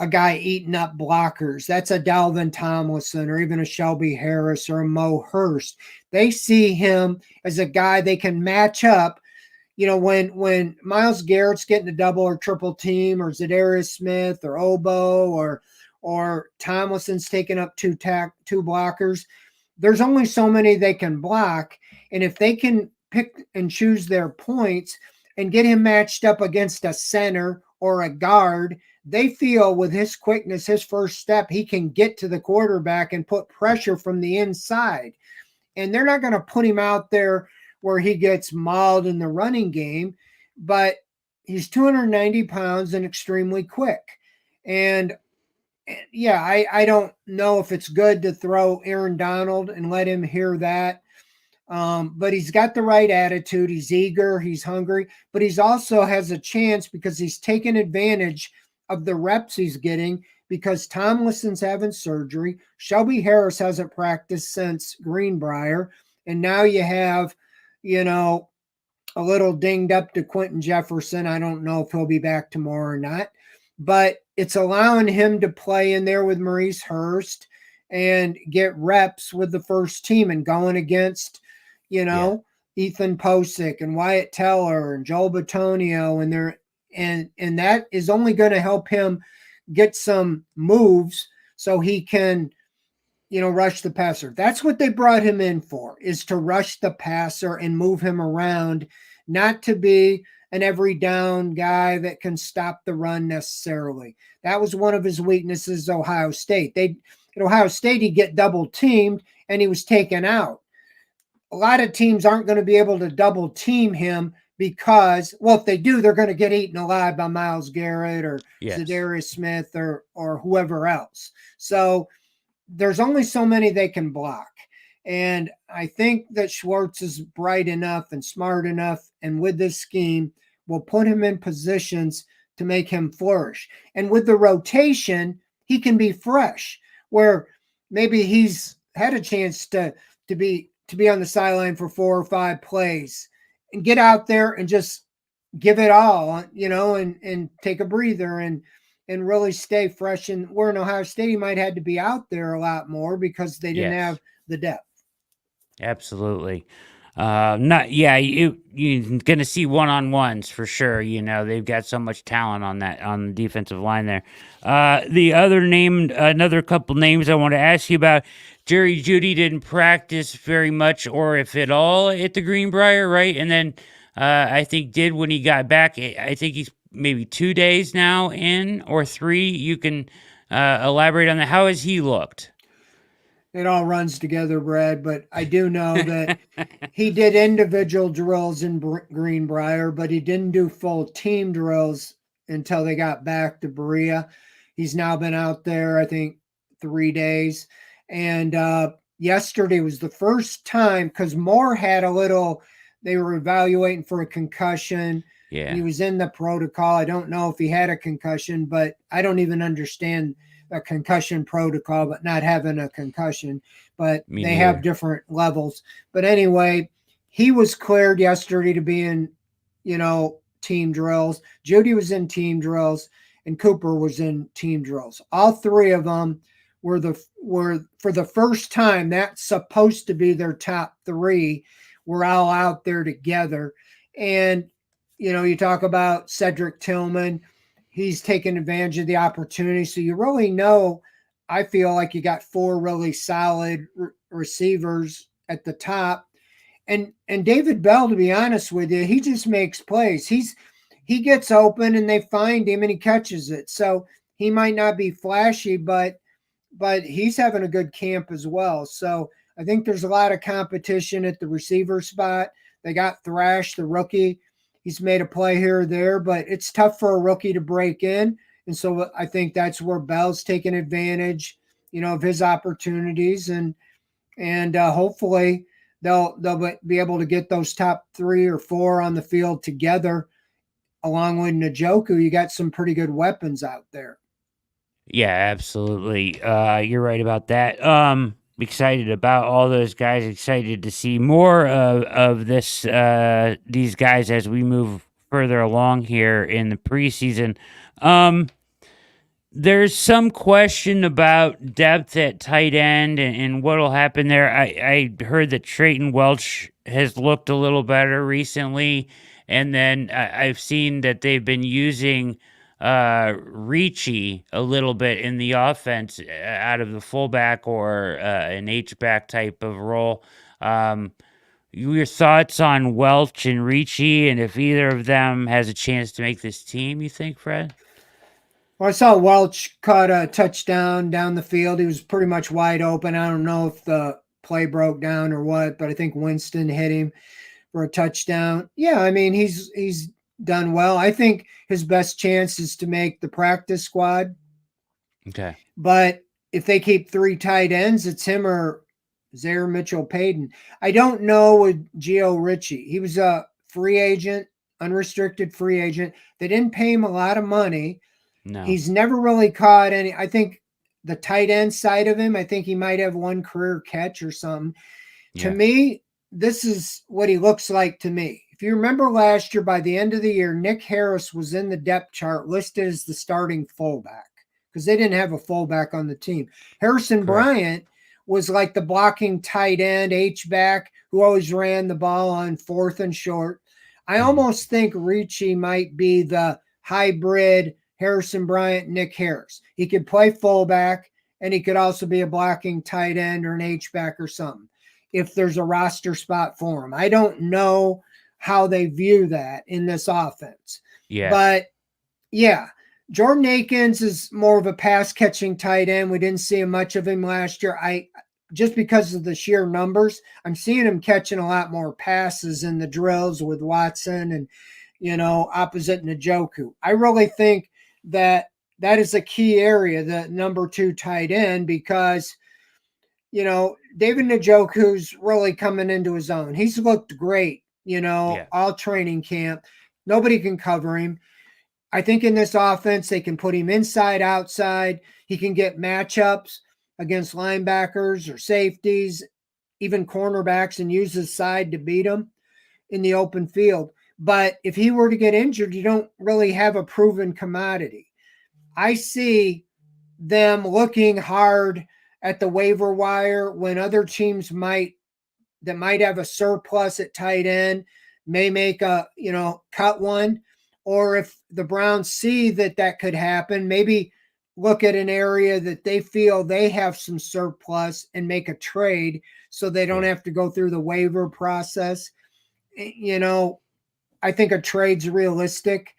Speaker 2: a guy eating up blockers. That's a Dalvin Tomlinson or even a Shelby Harris or a Mo Hurst. They see him as a guy they can match up. When Myles Garrett's getting a double or triple team, or Zadarius Smith or Obo or Tomlinson's taking up two blockers, there's only so many they can block. And if they can pick and choose their points and get him matched up against a center or a guard, they feel with his quickness, his first step, he can get to the quarterback and put pressure from the inside. And they're not going to put him out there where he gets mauled in the running game, but he's 290 pounds and extremely quick. And yeah, I don't know if it's good to throw Aaron Donald and let him hear that. But he's got the right attitude. He's eager. He's hungry. But he's also has a chance because he's taken advantage of the reps he's getting because Tomlinson's having surgery. Shelby Harris hasn't practiced since Greenbrier. And now you have, a little dinged up to Quentin Jefferson. I don't know if he'll be back tomorrow or not. But it's allowing him to play in there with Maurice Hurst and get reps with the first team and going against, Ethan Posick and Wyatt Teller and Joel Bitonio and that is only going to help him get some moves so he can, rush the passer. That's what they brought him in for, is to rush the passer and move him around, not to be an every down guy that can stop the run necessarily. That was one of his weaknesses, Ohio State. At Ohio State, he'd get double teamed and he was taken out. A lot of teams aren't going to be able to double team him because, if they do, they're going to get eaten alive by Myles Garrett or Zadarius Smith or whoever else. So there's only so many they can block. And I think that Schwartz is bright enough and smart enough, and with this scheme, will put him in positions to make him flourish. And with the rotation, he can be fresh, where maybe he's had a chance to be on the sideline for 4 or 5 plays and get out there and just give it all, and take a breather and really stay fresh. And where in Ohio State, he might have to be out there a lot more because they didn't have the depth.
Speaker 1: Absolutely. You're gonna see one-on-ones for sure. They've got so much talent on the defensive line there. Another couple names I want to ask you about. Jerry Jeudy didn't practice very much, or if at all, at the Greenbrier, right? And then I think did when he got back. I think he's maybe 2 days now in, or 3. You can elaborate on that. How has he looked?
Speaker 2: It all runs together, Brad, but I do know that he did individual drills in Greenbrier, but he didn't do full team drills until they got back to Berea. He's now been out there, I think, 3 days. And yesterday was the first time, because Moore had they were evaluating for a concussion.
Speaker 1: Yeah.
Speaker 2: He was in the protocol. I don't know if he had a concussion, but I don't even understand a concussion protocol, but not having a concussion. But
Speaker 1: Me
Speaker 2: they
Speaker 1: neither.
Speaker 2: have different levels. But anyway, he was cleared yesterday to be in, team drills. Judy was in team drills, and Cooper was in team drills. All three of them were for the first time. That's supposed to be their top three. We're all out there together, and you talk about Cedric Tillman. He's taken advantage of the opportunity. So you really know, I feel like you got four really solid receivers at the top. And David Bell, to be honest with you, he just makes plays. He gets open and they find him and he catches it. So he might not be flashy, but he's having a good camp as well. So I think there's a lot of competition at the receiver spot. They got Thrash, the rookie. He's made a play here or there, but it's tough for a rookie to break in. And so I think that's where Bell's taking advantage, of his opportunities, and hopefully they'll be able to get those top 3 or 4 on the field together, along with Njoku. You got some pretty good weapons out there.
Speaker 1: Yeah, absolutely. You're right about that. Excited about all those guys. Excited to see more of these guys as we move further along here in the preseason. There's some question about depth at tight end and what'll happen there. I heard that Trayton Welch has looked a little better recently, and then I've seen that they've been using Ricci a little bit in the offense out of the fullback or an H-back type of role. Your thoughts on Welch and Ricci, and if either of them has a chance to make this team, you think, Fred?
Speaker 2: Well, I saw Welch caught a touchdown down the field. He was pretty much wide open. I don't know if the play broke down or what, but I think Winston hit him for a touchdown. Yeah, I mean, he's done well. I think his best chance is to make the practice squad.
Speaker 1: Okay.
Speaker 2: But if they keep 3 tight ends, it's him or Zaire Mitchell-Payton. I don't know with Gio Ricci. He was a free agent, unrestricted free agent. They didn't pay him a lot of money.
Speaker 1: No.
Speaker 2: He's never really caught any. I think the tight end side of him, I think he might have one career catch or something. Yeah. To me, this is what he looks like to me. If you remember last year, by the end of the year, Nick Harris was in the depth chart listed as the starting fullback because they didn't have a fullback on the team. Harrison Bryant was like the blocking tight end, H-back, who always ran the ball on 4th and short. I almost think Ricci might be the hybrid Harrison Bryant, Nick Harris. He could play fullback, and he could also be a blocking tight end or an H-back or something if there's a roster spot for him. I don't know how they view that in this offense.
Speaker 1: Yeah.
Speaker 2: But, yeah, Jordan Akins is more of a pass-catching tight end. We didn't see much of him last year. Just because of the sheer numbers, I'm seeing him catching a lot more passes in the drills with Watson and, opposite Njoku. I really think that is a key area, the number 2 tight end, because, David Njoku's really coming into his own. He's looked great, all training camp. Nobody can cover him. I think in this offense, they can put him inside, outside. He can get matchups against linebackers or safeties, even cornerbacks, and use his side to beat them in the open field. But if he were to get injured, you don't really have a proven commodity. I see them looking hard at the waiver wire when other teams might have a surplus at tight end, may make a, cut one. Or if the Browns see that could happen, maybe look at an area that they feel they have some surplus and make a trade so they don't have to go through the waiver process. I think a trade's realistic.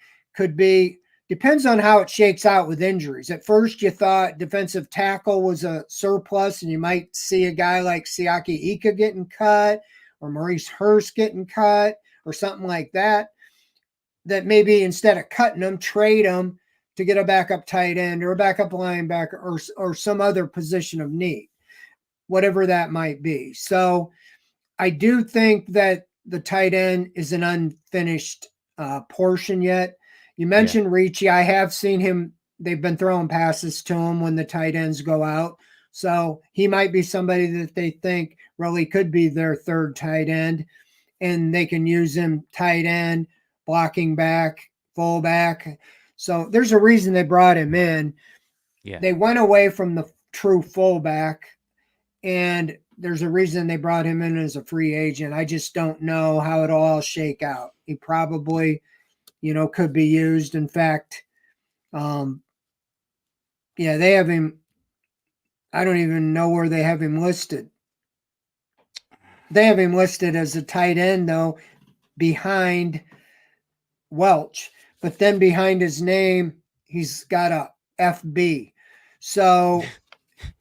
Speaker 2: Depends on how it shakes out with injuries. At first, you thought defensive tackle was a surplus, and you might see a guy like Siaki Ika getting cut or Maurice Hurst getting cut or something like that. That maybe instead of cutting them, trade them to get a backup tight end or a backup linebacker or some other position of need, whatever that might be. So I do think that the tight end is an unfinished portion yet. You mentioned Ricci. I have seen him they've been throwing passes to him when the tight ends go out. So he might be somebody that they think really could be their third tight end, and they can use him tight end, blocking back, fullback. So there's a reason they brought him in.
Speaker 1: Yeah.
Speaker 2: They went away from the true fullback, and there's a reason they brought him in as a free agent. I just don't know how it'll all shake out. He probably, could be used. In fact, yeah, they have him. I don't even know where they have him listed. They have him listed as a tight end, though, behind Welch. But then behind his name, he's got a FB. So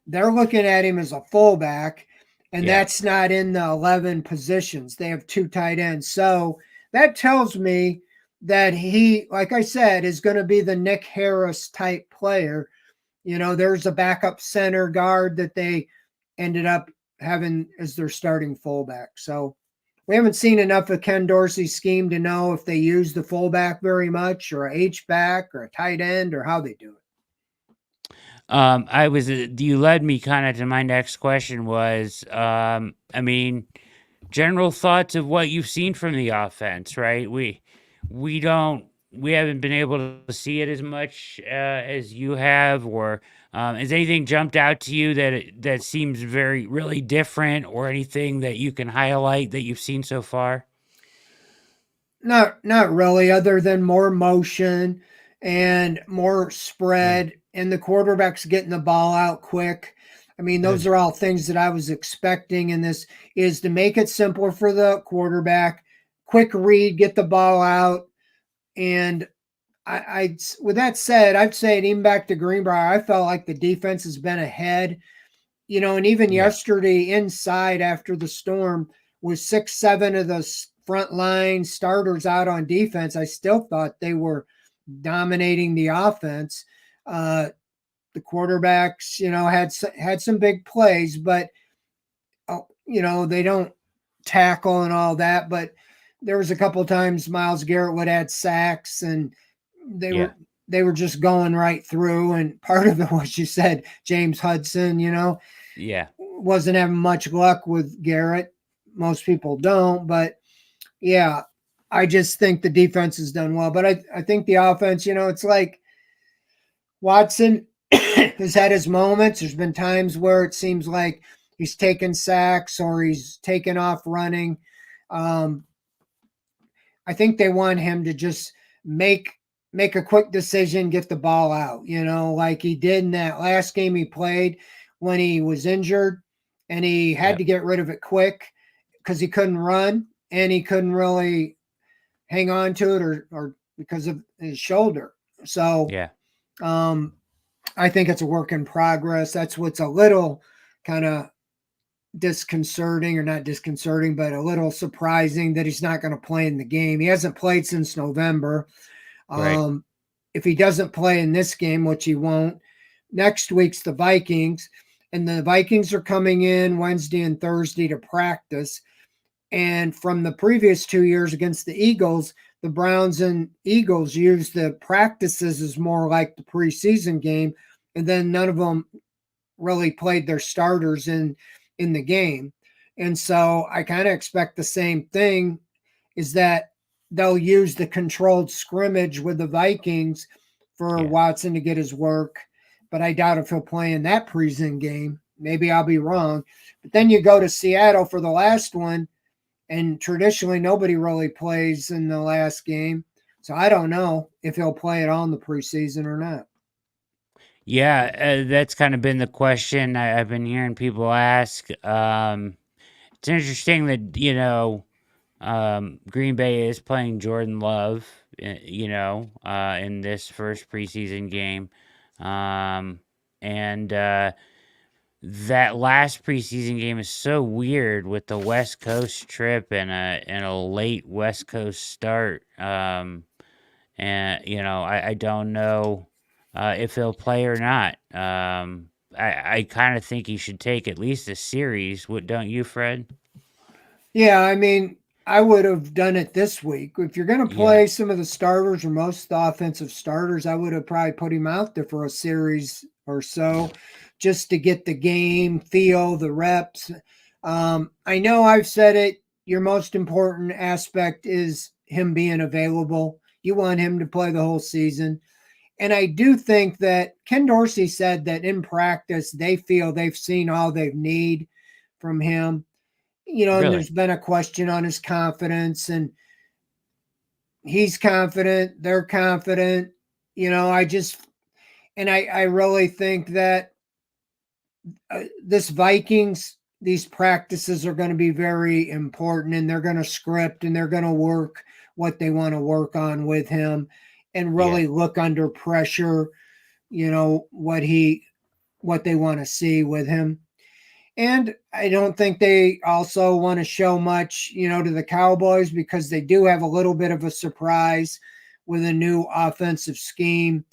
Speaker 2: they're looking at him as a fullback, and that's not in the 11 positions. They have two tight ends. So that tells me that he, like I said, is going to be the Nick Harris type player. There's a backup center guard that they ended up having as their starting fullback. So we haven't seen enough of Ken Dorsey's scheme to know if they use the fullback very much, or a H back, or a tight end, or how they do it.
Speaker 1: You led me kind of to my next question was, general thoughts of what you've seen from the offense, right? We don't, we haven't been able to see it as much as you have, or has anything jumped out to you that seems really different, or anything that you can highlight that you've seen so far?
Speaker 2: Not really, other than more motion and more spread, and the quarterback's getting the ball out quick. I mean, those are all things that I was expecting in this, is to make it simpler for the quarterback, quick read, get the ball out. And I with that said, I'd say even back to Greenbrier, I felt like the defense has been ahead. And even yesterday inside after the storm, with 6-7 of the front line starters out on defense, I still thought they were dominating the offense. The quarterbacks, had some big plays, but they don't tackle and all that. But there was a couple of times Myles Garrett would add sacks, and they were just going right through. And part of it was, you said, James Hudson, wasn't having much luck with Garrett. Most people don't, but yeah, I just think the defense has done well. But I think the offense, it's like Watson has had his moments. There's been times where it seems like he's taken sacks or he's taken off running. I think they want him to just make a quick decision, get the ball out, like he did in that last game he played when he was injured, and he had to get rid of it quick because he couldn't run and he couldn't really hang on to it, or because of his shoulder. So I think it's a work in progress. That's what's a little kind of disconcerting, or not disconcerting, but a little surprising, that he's not going to play in the game. He hasn't played since November.
Speaker 1: Right.
Speaker 2: If he doesn't play in this game, which he won't, next week's the Vikings, and the Vikings are coming in Wednesday and Thursday to practice. And from the previous 2 years against the Eagles, the Browns and Eagles used the practices as more like the preseason game, and then none of them really played their starters in the game. And so I kind of expect the same thing, is that they'll use the controlled scrimmage with the Vikings for Watson to get his work. But I doubt if he'll play in that preseason game. Maybe I'll be wrong. But then you go to Seattle for the last one, and traditionally nobody really plays in the last game. So I don't know if he'll play at all in the preseason or not.
Speaker 1: Yeah, that's kind of been the question I've been hearing people ask. It's interesting that, Green Bay is playing Jordan Love, in this first preseason game. And that last preseason game is so weird with the West Coast trip and a late West Coast start. And I don't know if he'll play or not. I kind of think he should take at least a series. What don't you, Fred?
Speaker 2: Yeah, I mean, I would have done it this week. If you're going to
Speaker 1: Yeah,
Speaker 2: play some of the starters or most of the offensive starters, I would have probably put him out there for a series or so just to get the game feel, the reps. I know I've said it. Your most important aspect is him being available. You want him to play the whole season. And I do think that Ken Dorsey said that in practice, they feel they've seen all they need from him. And
Speaker 1: really.
Speaker 2: there's been a question on his confidence, and he's confident, they're confident. I really think that this Vikings, these practices are going to be very important, and they're going to script and they're going to work what they want to work on with him and
Speaker 1: Yeah,
Speaker 2: really look under pressure, what they want to see with him. And I don't think they also want to show much, to the Cowboys because they do have a little bit of a surprise with a new offensive scheme.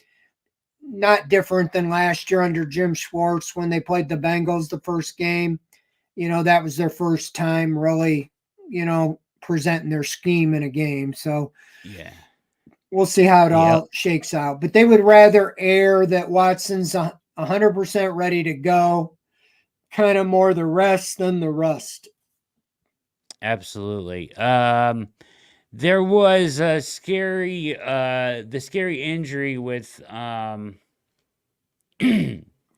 Speaker 2: Not different than last year under Jim Schwartz when they played the Bengals the first game. That was their first time really, presenting their scheme in a game. So
Speaker 1: yeah,
Speaker 2: we'll see how it
Speaker 1: yep.
Speaker 2: all shakes out. But they would rather air that Watson's 100% ready to go, kind of more the rest than the rust.
Speaker 1: Absolutely. There was a scary, the scary injury with,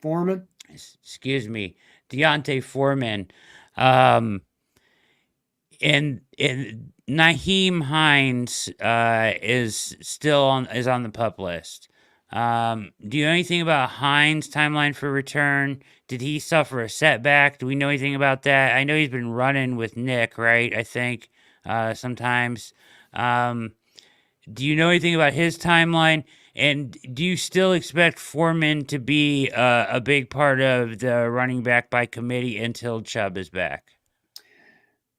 Speaker 2: Foreman.
Speaker 1: excuse me, Deontay Foreman, um, and Naheem Hines, is on the pup list. Do you know anything about Hines' timeline for return? Did he suffer a setback? Do we know anything about that? I know he's been running with Nick, right? I think sometimes. Um, do you know anything about his timeline? And do you still expect Foreman to be a big part of the running back by committee until Chubb is back?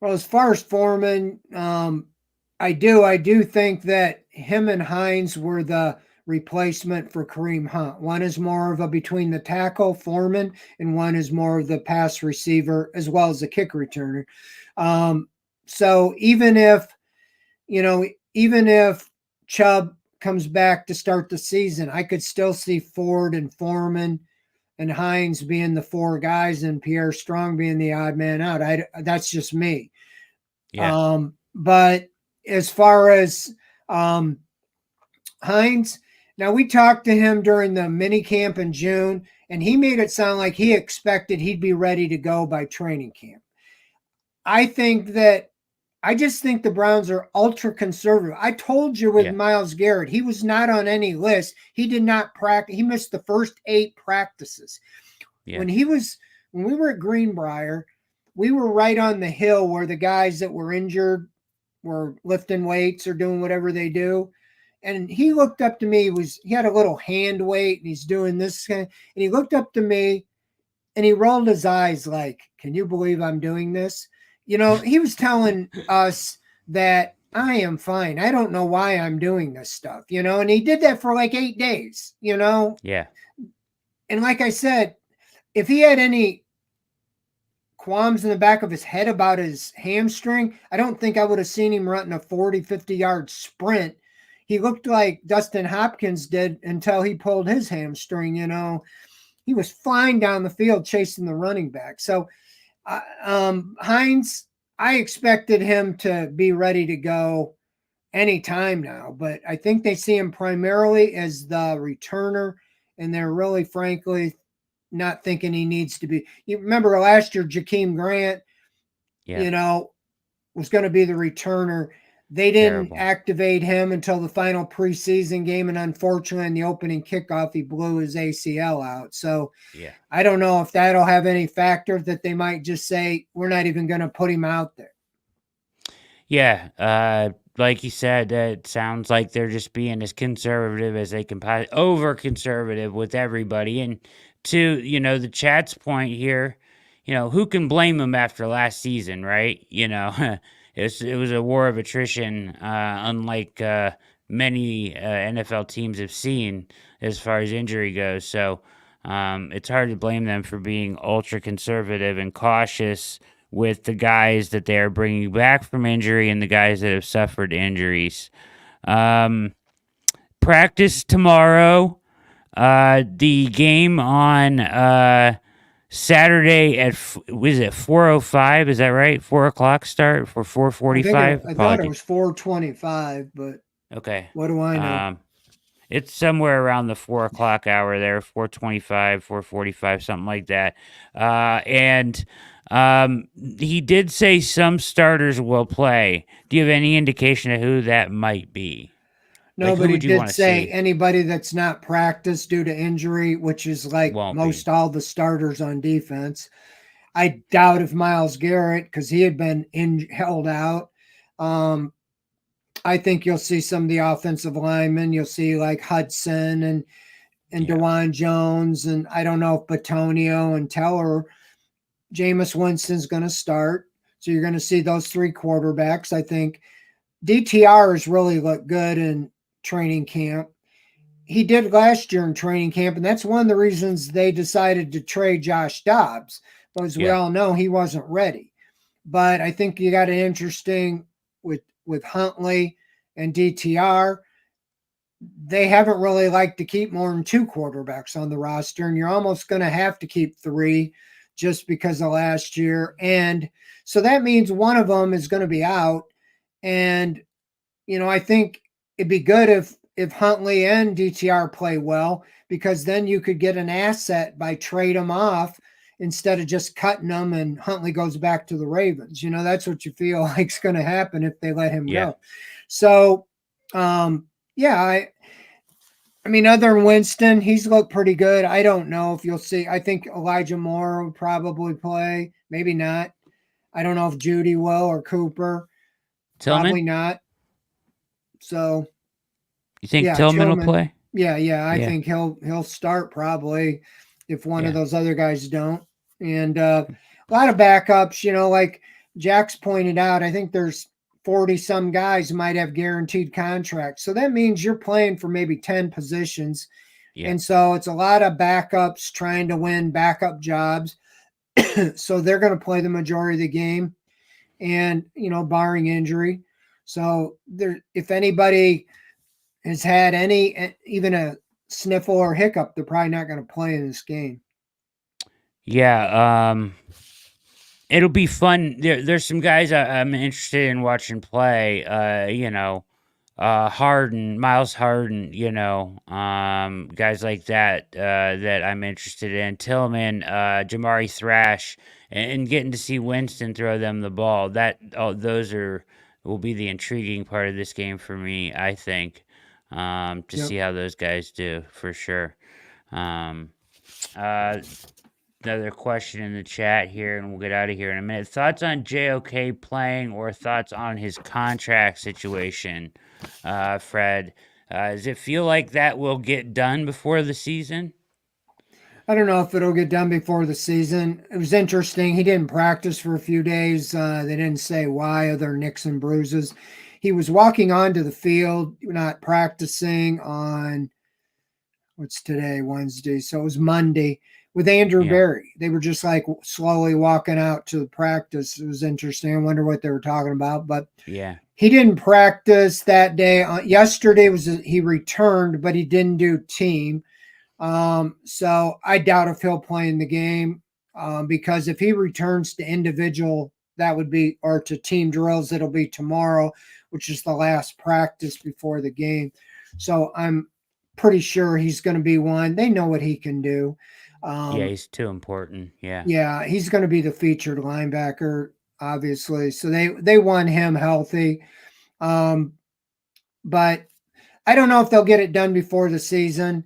Speaker 2: Well, as far as Foreman, I do think that him and Hines were the replacement for Kareem Hunt. One is more of a between the tackle, Foreman, and one is more of the pass receiver as well as the kick returner. So even if Chubb comes back to start the season, I could still see Ford and Foreman and Hines being the four guys and Pierre Strong being the odd man out. That's just me.
Speaker 1: Yeah,
Speaker 2: But as far as um, Hines, now we talked to him during the mini camp in June, and he made it sound like he expected he'd be ready to go by training camp. I think that I just think the Browns are ultra conservative. I told you with
Speaker 1: yeah,
Speaker 2: Myles Garrett, he was not on any list. He did not practice. He missed the first 8 practices.
Speaker 1: yeah,
Speaker 2: When we were at Greenbrier, we were right on the hill where the guys that were injured were lifting weights or doing whatever they do. And he looked up to me. He had a little hand weight and he's doing this, and he looked up to me and he rolled his eyes like, "Can you believe I'm doing this?" He was telling us that I am fine. I don't know why I'm doing this stuff, and he did that for like 8 days.
Speaker 1: yeah,
Speaker 2: And like I said, if he had any qualms in the back of his head about his hamstring, I don't think I would have seen him running a 40, 50-yard sprint. He looked like Dustin Hopkins did until he pulled his hamstring. He was flying down the field chasing the running back. So Hines, I expected him to be ready to go anytime now, but I think they see him primarily as the returner, and they're really, frankly, not thinking he needs to be. You remember last year, Jakeem Grant,
Speaker 1: yeah.
Speaker 2: was going to be the returner. They didn't
Speaker 1: Terrible.
Speaker 2: activate him until the final preseason game, and unfortunately, in the opening kickoff, he blew his ACL out. So
Speaker 1: Yeah.
Speaker 2: I don't know if that'll have any factor that they might just say, we're not even going to put him out there.
Speaker 1: Yeah. Like you said, it sounds like they're just being as conservative as they can, over conservative with everybody. And to, the chat's point here, who can blame them after last season, right? It was a war of attrition, unlike many NFL teams have seen as far as injury goes. So it's hard to blame them for being ultra conservative and cautious with the guys that they are bringing back from injury and the guys that have suffered injuries. Practice tomorrow. The game on Saturday at was it 4:05? Is that right? 4 o'clock start for 4:45.
Speaker 2: I thought it was 4:25, but
Speaker 1: okay.
Speaker 2: what do I know?
Speaker 1: It's somewhere around the 4 o'clock hour there, 4:25, 4:45, something like that. And he did say some starters will play. Do you have any indication of who that might be?
Speaker 2: No,
Speaker 1: Like,
Speaker 2: but
Speaker 1: who
Speaker 2: he
Speaker 1: would you
Speaker 2: did
Speaker 1: want to
Speaker 2: say
Speaker 1: see?
Speaker 2: anybody that's not practiced due to injury, which is like
Speaker 1: Won't
Speaker 2: most
Speaker 1: be.
Speaker 2: all the starters on defense. I doubt if Myles Garrett, because he had been held out. I think you'll see some of the offensive linemen. You'll see like Hudson and
Speaker 1: Yeah.
Speaker 2: DeJuan Jones, and I don't know if Batonio and Teller. Jameis Winston's going to start, so you're going to see those three quarterbacks. I think DTR has really looked good in training camp. He did last year in training camp, and that's one of the reasons they decided to trade Josh Dobbs. But as we
Speaker 1: Yeah.
Speaker 2: all know, he wasn't ready. But I think you got an interesting with Huntley and DTR. They haven't really liked to keep more than two quarterbacks on the roster, and you're almost going to have to keep three just because of last year. And so that means one of them is going to be out. And, I think it'd be good if Huntley and DTR play well, because then you could get an asset by trade them off instead of just cutting them and Huntley goes back to the Ravens. That's what you feel like is going to happen if they let him go. So, yeah, I mean, other than Winston, he's looked pretty good. I don't know if you'll see. I think Elijah Moore will probably play. Maybe not. I don't know if Judy will or Cooper.
Speaker 1: Tillman?
Speaker 2: Probably not. So,
Speaker 1: you think Tillman will play?
Speaker 2: Yeah. I think he'll start probably if one of those other guys don't. And a lot of backups, like Jack's pointed out, I think there's 40 some guys might have guaranteed contracts. So that means you're playing for maybe 10 positions. Yeah. And so it's a lot of backups trying to win backup jobs. So they're going to play the majority of the game and, barring injury. So if anybody has had even a sniffle or hiccup, they're probably not going to play in this game.
Speaker 1: Yeah. It'll be fun. There's some guys I'm interested in watching play. Harden, Miles Harden, guys like that that I'm interested in. Tillman, Jamari Thrash, and getting to see Winston throw them the ball. Those will be the intriguing part of this game for me, I think. To see how those guys do for sure. Another question in the chat here, and we'll get out of here in a minute. Thoughts on JOK playing or thoughts on his contract situation, Fred? Does it feel like that will get done before the season?
Speaker 2: I don't know if it'll get done before the season. It was interesting. He didn't practice for a few days. They didn't say why, other nicks and bruises. He was walking onto the field, not practicing on, what's today, Wednesday. So it was Monday with Andrew Berry. They were just like slowly walking out to the practice. It was interesting. I wonder what they were talking about. But he didn't practice that day. Yesterday he returned, but he didn't do team. So I doubt if he'll play in the game because if he returns to individual, that would be, or to team drills, it'll be tomorrow, which is the last practice before the game. So I'm pretty sure he's going to be one. They know what he can do.
Speaker 1: He's too important.
Speaker 2: Yeah, he's going to be the featured linebacker, obviously. So they want him healthy. But I don't know if they'll get it done before the season.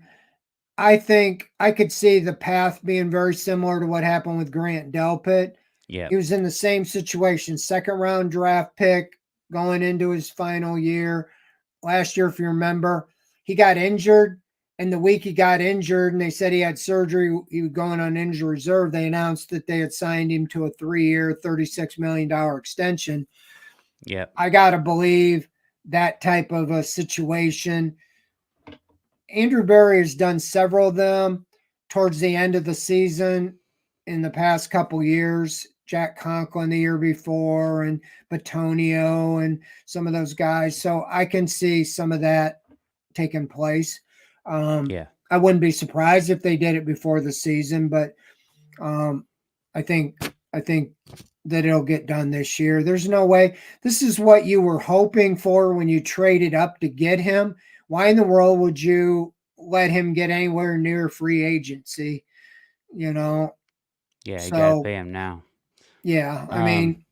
Speaker 2: I think I could see the path being very similar to what happened with Grant Delpit.
Speaker 1: Yeah.
Speaker 2: He was in the same situation, second round draft pick going into his final year. Last year, if you remember, he got injured. And the week he got injured and they said he had surgery, he was going on injury reserve. They announced that they had signed him to a 3-year, $36 million extension.
Speaker 1: Yeah.
Speaker 2: I got to believe that type of a situation. Andrew Berry has done several of them towards the end of the season in the past couple years, Jack Conklin the year before, and Batonio, and some of those guys. So I can see some of that taking place.
Speaker 1: Yeah.
Speaker 2: I wouldn't be surprised if they did it before the season, but um, I think that it'll get done this year. There's no way. This is what you were hoping for when you traded up to get him. Why in the world would you let him get anywhere near free agency? You know.
Speaker 1: Yeah, you got to
Speaker 2: So
Speaker 1: pay him now.
Speaker 2: yeah, I
Speaker 1: Um,
Speaker 2: mean,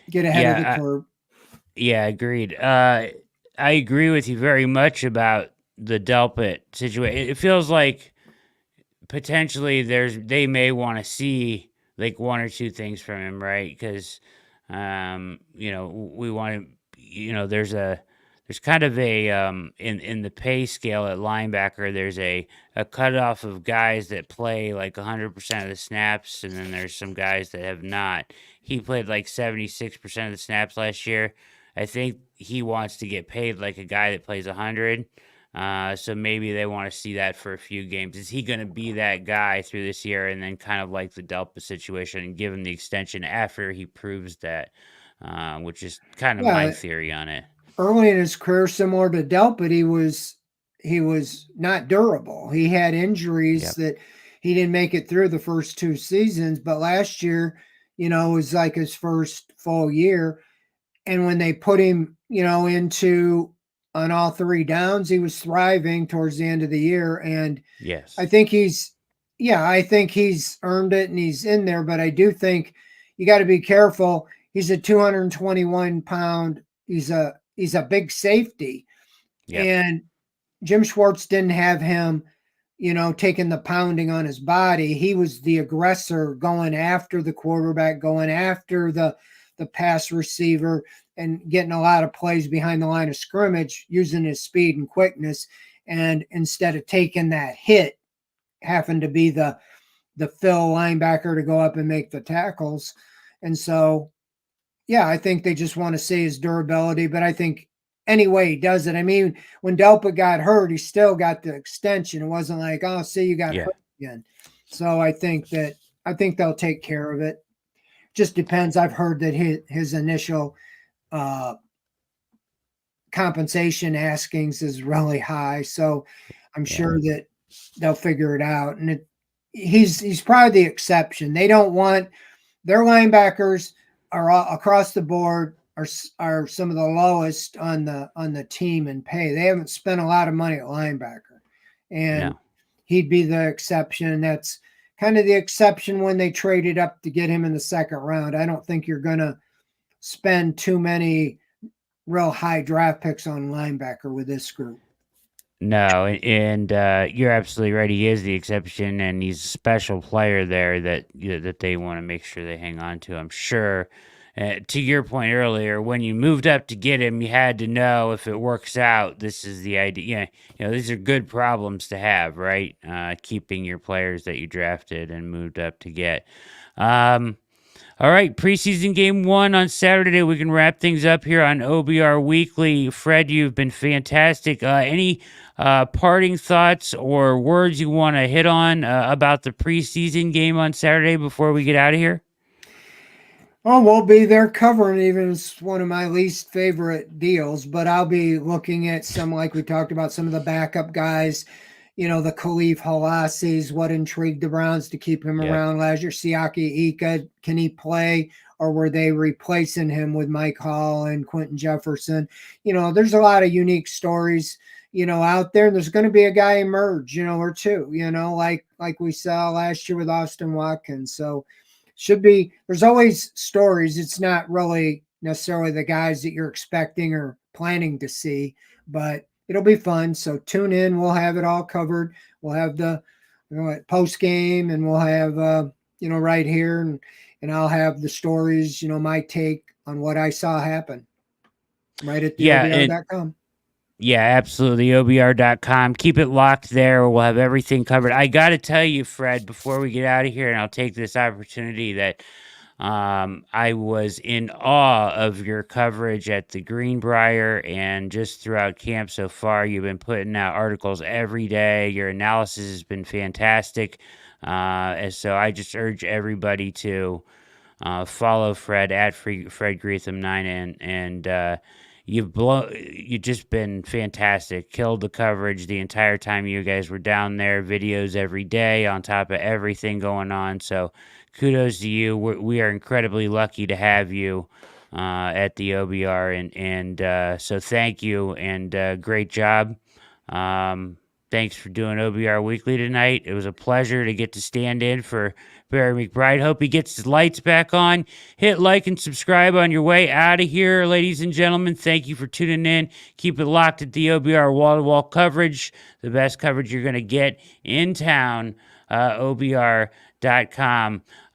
Speaker 2: get ahead of the
Speaker 1: yeah,
Speaker 2: curve.
Speaker 1: yeah, agreed. I agree with you very much about the Delpit situation. It feels like potentially they may want to see like one or two things from him, right? Because we want to, there's kind of a in the pay scale at linebacker, there's a cutoff of guys that play like 100% of the snaps, and then there's some guys that have not. He played like 76% of the snaps last year. I think he wants to get paid like a guy that plays 100. So maybe they want to see that for a few games. Is he going to be that guy through this year, and then kind of like the Delpa situation and give him the extension after he proves that, which is kind of my
Speaker 2: Yeah,
Speaker 1: theory on it.
Speaker 2: early in his career, similar to Delpit, he was not durable. He had injuries
Speaker 1: Yep.
Speaker 2: that he didn't make it through the first two seasons. But last year, was like his first full year. And when they put him, into on all three downs, he was thriving towards the end of the year. And I
Speaker 1: Yes.
Speaker 2: think he's earned it and he's in there. But I do think you got to be careful. He's a 221 pound. He's a big safety,
Speaker 1: Yep.
Speaker 2: and Jim Schwartz didn't have him, taking the pounding on his body. He was the aggressor, going after the quarterback, going after the pass receiver, and getting a lot of plays behind the line of scrimmage, using his speed and quickness. And instead of taking that hit, having to be the fill linebacker to go up and make the tackles. And so, yeah, I think they just want to see his durability, but I think anyway he does it. I mean, when Delpa got hurt, he still got the extension. It wasn't like, oh, see, you got
Speaker 1: Yeah.
Speaker 2: hurt again. So I think they'll take care of it. Just depends. I've heard that his initial uh, compensation askings is really high, so I'm
Speaker 1: Yeah.
Speaker 2: sure that they'll figure it out. And he's probably the exception. They don't want their linebackers are all, across the board are some of the lowest on the team in pay. They haven't spent a lot of money at linebacker, and
Speaker 1: No.
Speaker 2: he'd be the exception. That's kind of the exception when they traded up to get him in the second round. I don't think you're going to spend too many real high draft picks on linebacker with this group.
Speaker 1: No, and you're absolutely right. He is the exception, and he's a special player there that they want to make sure they hang on to. I'm sure. To your point earlier, when you moved up to get him, you had to know if it works out. This is the idea. These are good problems to have, right? Keeping your players that you drafted and moved up to get. All right, preseason game 1 on Saturday. We can wrap things up here on OBR Weekly. Fred, you've been fantastic. Any parting thoughts or words you want to hit on about the preseason game on Saturday before we get out of here?
Speaker 2: Oh, we'll be there covering, even it's one of my least favorite deals, but I'll be looking at some, like we talked about, some of the backup guys, the Khalif Halasis, what intrigued the Browns to keep him
Speaker 1: Yep.
Speaker 2: around last year. Siaki Ika, can he play, or were they replacing him with Mike Hall and Quentin Jefferson? There's a lot of unique stories, out there, and there's going to be a guy emerge, or two, like we saw last year with Austin Watkins. So there's always stories. It's not really necessarily the guys that you're expecting or planning to see, but it'll be fun. So tune in. We'll have it all covered. We'll have the post game, and we'll have right here, and I'll have the stories. My take on what I saw happen right at the
Speaker 1: Yeah, and
Speaker 2: OBR.com.
Speaker 1: yeah, absolutely. OBR.com. Keep it locked there. We'll have everything covered. I got to tell you, Fred, before we get out of here, and I'll take this opportunity that I was in awe of your coverage at the Greenbrier and just throughout camp so far. You've been putting out articles every day. Your analysis has been fantastic. So I just urge everybody to follow Fred at Fred Greetham 9, and you've just been fantastic. Killed the coverage the entire time you guys were down there. Videos every day on top of everything going on. So kudos to you. We are incredibly lucky to have you at the OBR, and so thank you, and great job. Thanks for doing OBR Weekly tonight. It was a pleasure to get to stand in for Barry McBride. Hope he gets his lights back on. Hit like and subscribe on your way out of here, ladies and gentlemen. Thank you for tuning in. Keep it locked at the OBR wall-to-wall coverage, the best coverage you're going to get in town, OBR.com.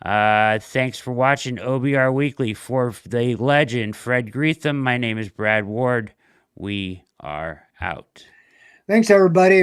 Speaker 1: Thanks for watching OBR Weekly. For the legend, Fred Greetham, my name is Brad Ward. We are out.
Speaker 2: Thanks, everybody.